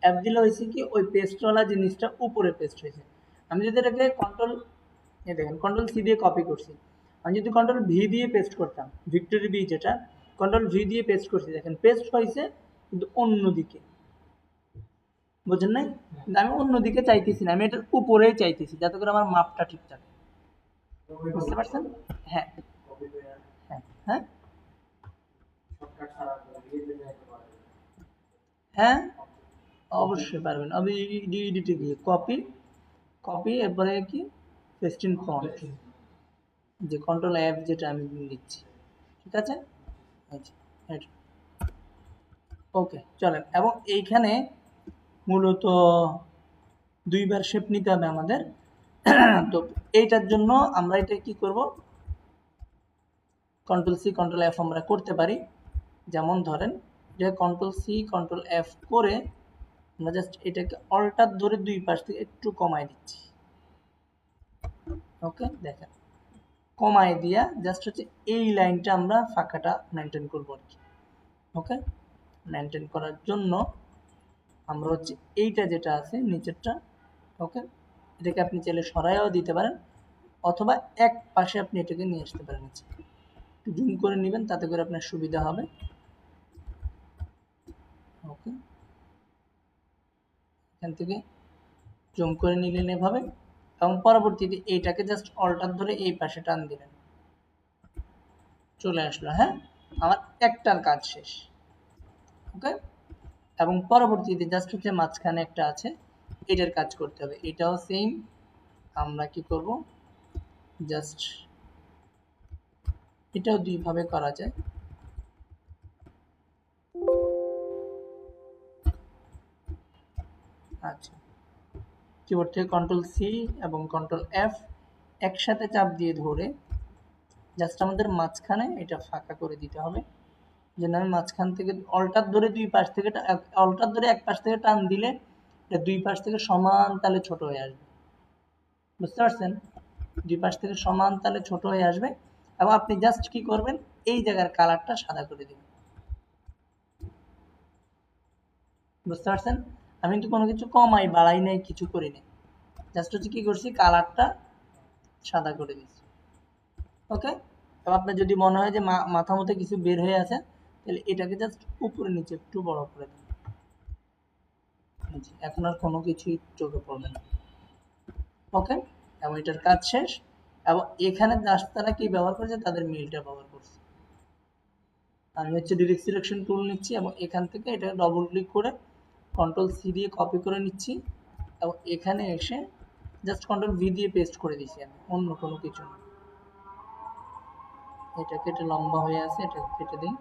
F দিলে হয়েছে কি, ওই পেস্টওয়ালা জিনিসটা উপরে পেস্ট হয়েছে। আমি যদি এটাকে দেখেন Ctrl+C দিয়ে কপি করছি, আমি যদি Ctrl+V দিয়ে পেস্ট করতাম, ভিক্টরি ভি যেটা, Ctrl+V দিয়ে পেস্ট করছি, দেখেন পেস্ট হয়েছে কিন্তু অন্যদিকে, বুঝেন নাই? কিন্তু আমি অন্যদিকে চাইতেছি না, আমি এটার উপরেই চাইতেছি যাতে করে আমার মাপটা ঠিক থাকে। বুঝতে পারছেন? হ্যাঁ, হ্যাঁ, হ্যাঁ, হ্যাঁ, অবশ্যই পারবেন। আমি এডিটে গিয়ে কপি, কপি এরপরে কি পেস্ট ইন ফন্ট, যে Ctrl+F যেটা আমি দিচ্ছি, ঠিক আছে? আচ্ছা, ওকে, চলেন। এবং এইখানে মূলত 2বার শেপ নিতে হবে আমাদের। তো এইটার জন্য আমরা এটা কি করব, Ctrl+C Ctrl+F আমরা করতে পারি। যেমন ধরেন এটা Ctrl+C Ctrl+F করে আমরা জাস্ট এটাকে অল্টার ধরে 2 পাশ থেকে একটু কমায় দিচ্ছি। ওকে, দেখেন কমায় দিয়া জাস্ট হচ্ছে এই লাইনটা আমরা ফাঁকাটা মেনটেন করব আর কি। ওকে, মেনটেন করার জন্য আমরা হচ্ছে এইটা যেটা আছে নিচেরটা, ওকে, এটাকে আপনি চাইলে সরাইয়াও দিতে পারেন অথবা এক পাশে আপনি এটাকে নিয়ে আসতে পারেন। নিচে একটু জুম করে নেবেন, তাতে করে আপনার সুবিধা হবে। ওকে, এখান থেকে জুম করে নিলেন এভাবে, এবং পরবর্তীতে এইটাকে জাস্ট অল্টার ধরে এই পাশে টান দিলেন, চলে আসলো। হ্যাঁ, আমার একটার কাজ শেষ। ওকে, এবং পরবর্তীতে জাস্ট হচ্ছে মাঝখানে একটা আছে, এটার কাজ করতে হবে, এটাও সেম। আমরা কি করব, জাস্ট এটাও 2 ভাবে করা যায়। আচ্ছা, কিবোর্ড থেকে Ctrl+C এবং Ctrl+F একসাথে চাপ দিয়ে ধরে জাস্ট আমাদের মাঝখানে এটা ফাঁকা করে দিতে হবে। যেন আমি মাঝখান থেকে অল্টার ধরে 2 পাশ থেকে অল্টার ধরে এক পাশ থেকে টান দিলে এটা 2 পাশ থেকে সমান তালে ছোট হয়ে আসবে। বুঝতে পারছেন? দুই পাশ থেকে সমান তালে ছোট হয়ে আসবে এবং আপনি জাস্ট কি করবেন, এই জায়গার কালারটা সাদা করে দিবেন। বুঝতে পারছেন? আমি কিন্তু কোনো কিছু কমাই বাড়াই নাই, কিছু করি নাই, জাস্ট হচ্ছে কি করছি, কালারটা সাদা করে দিচ্ছি। ওকে, তো আপনার যদি মনে হয় যে মাথা মতো কিছু বের হয়ে আছে, তাহলে এটাকে জাস্ট উপরে নিচে একটু বড় করে দিন। এখন আর কোনো কিছুই চোখে পড়বে না। ওকে, এবং এটার কাজ শেষ। এবং এখানে জাস্ট তারা কি ব্যবহার করেছে, তাদের মিলটা ব্যবহার করছে। আমি হচ্ছে ডিরেক্ট সিলেকশন টুল নিচ্ছি এবং এখান থেকে এটা ডবল ক্লিক করে কন্ট্রোল সি দিয়ে কপি করে নিচ্ছি এবং এখানে এসে জাস্ট কন্ট্রোল ভি দিয়ে পেস্ট করে দিচ্ছি আমি, অন্য কোনো কিছু না। এটা কেটে লম্বা হয়ে আছে, এটা কেটে দিই।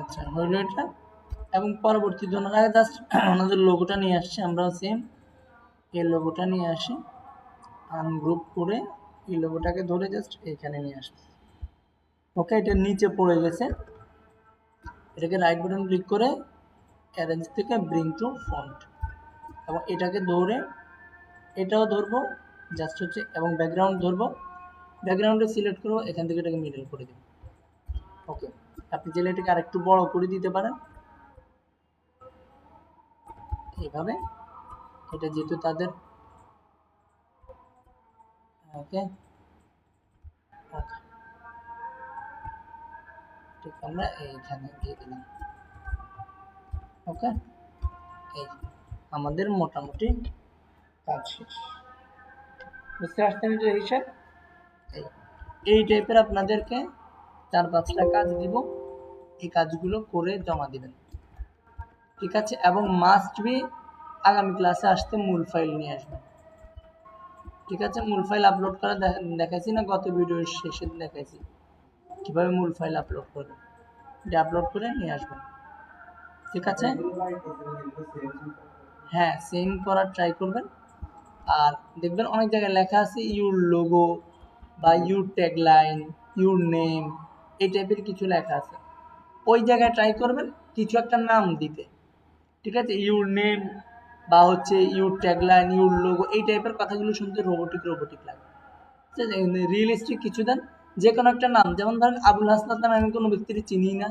আচ্ছা, হইলো এটা। এবং পরবর্তী জন্য আগে জাস্ট ওনাদের লোগোটা নিয়ে আসছি, আমরাও সেম এই লোগোটা নিয়ে আসি, আনগ্রুপ করে এই লোগোটাকে ধরে জাস্ট এখানে নিয়ে আসছি। ওকে, এটা নিচে পড়ে গেছে, এটাকে রাইট বাটন ক্লিক করে অ্যারেঞ্জ থেকে ব্রিং টু ফন্ট এবং এটাকে ধরে এটাও ধরবো জাস্ট হচ্ছে, এবং ব্যাকগ্রাউন্ড ধরবো, ব্যাকগ্রাউন্ডে সিলেক্ট করবো, এখান থেকে এটাকে মিডল করে দেবো। ওকে, আপনি চাইলে এটাকে আরেকটু বড় করে দিতে পারেন এইভাবে, এটা যেহেতু তাদের। ওকে, ওকে, ঠিক আমরা এইখানে দিয়ে দিলাম। ওকে, এই আমাদের মোটামুটি কাজ শেষ। বুঝতে পারছেন এটা হিসাব? এই টাইপের আপনাদেরকে 4-5টা কাজ দিব, এই কাজগুলো করে জমা দিবেন। ঠিক আছে, এবং মাস্ট বি আগামী ক্লাসে আসতে মূল ফাইল নিয়ে আসবেন। ঠিক আছে, মূল ফাইল আপলোড করা দেখাইছি না, গত ভিডিওর শেষে দেখাইছি কিভাবে মূল ফাইল আপলোড করবেন, এটা আপলোড করে নিয়ে আসবেন। ঠিক আছে, হ্যাঁ সেন্ড করার ট্রাই করবেন। আর দেখবেন অনেক জায়গায় লেখা আছে ইউর লোগো বা ইউর ট্যাগলাইন, ইউর নেম, এই টাইপের কিছু লেখা আছে, ওই জায়গায় ট্রাই করবেন কিছু একটা নাম দিতে। ঠিক আছে, ইউর নেম বা হচ্ছে ইউর ট্যাগলাইন, ইউর লোগো, এই টাইপের কথাগুলো শুনতে রোবোটিক রোবোটিক লাগে। ঠিক আছে, রিয়েলিস্টিক কিছু দেন, যে কোনো একটা নাম, যেমন ধরেন আবুল হাসনাত নামে আমি কোনো ব্যক্তির চিনি না,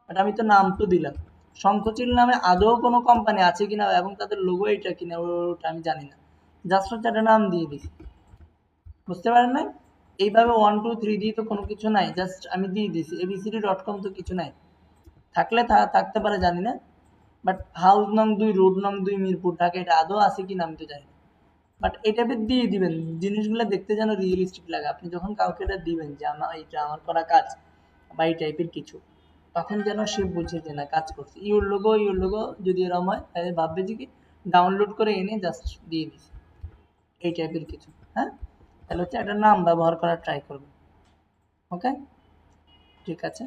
বাট আমি তো নাম তো দিলাম। শঙ্খচিল নামে আদৌ কোনো কোম্পানি আছে কিনা এবং তাদের লোগো এটা কিনা ওটা আমি জানি না, জাস্ট হচ্ছে একটা নাম দিয়ে দিছি। বুঝতে পারেন না? এইভাবে 1 2 3 দিয়ে তো কোনো কিছু নাই, জাস্ট আমি দিয়ে দিছি abcd.com, তো কিছু নাই, থাকলে থাকতে পারে জানি না, বাট হাউস নং 2 রোড নং 2 মিরপুর ঢাকা, এটা আদৌ আছে কিনা আমি তো জানি না, বাট এই টাইপের দিয়ে দিবেন, জিনিসগুলো দেখতে যেন রিয়েলিস্টিক লাগে। আপনি যখন কাউকে এটা দিবেন যে আমার এটা আমার করা কাজ বা এই টাইপের কিছু, তখন যেন সে বুঝে যে না কাজ করছে। ইউর লোগো যদি এরকম হয় তাহলে ভাববে যে কি ডাউনলোড করে এনে জাস্ট দিয়ে দিছে, এই টাইপের কিছু। হ্যাঁ, তাহলে হচ্ছে একটা নাম ব্যবহার করার ট্রাই করবেন। ওকে, ঠিক আছে।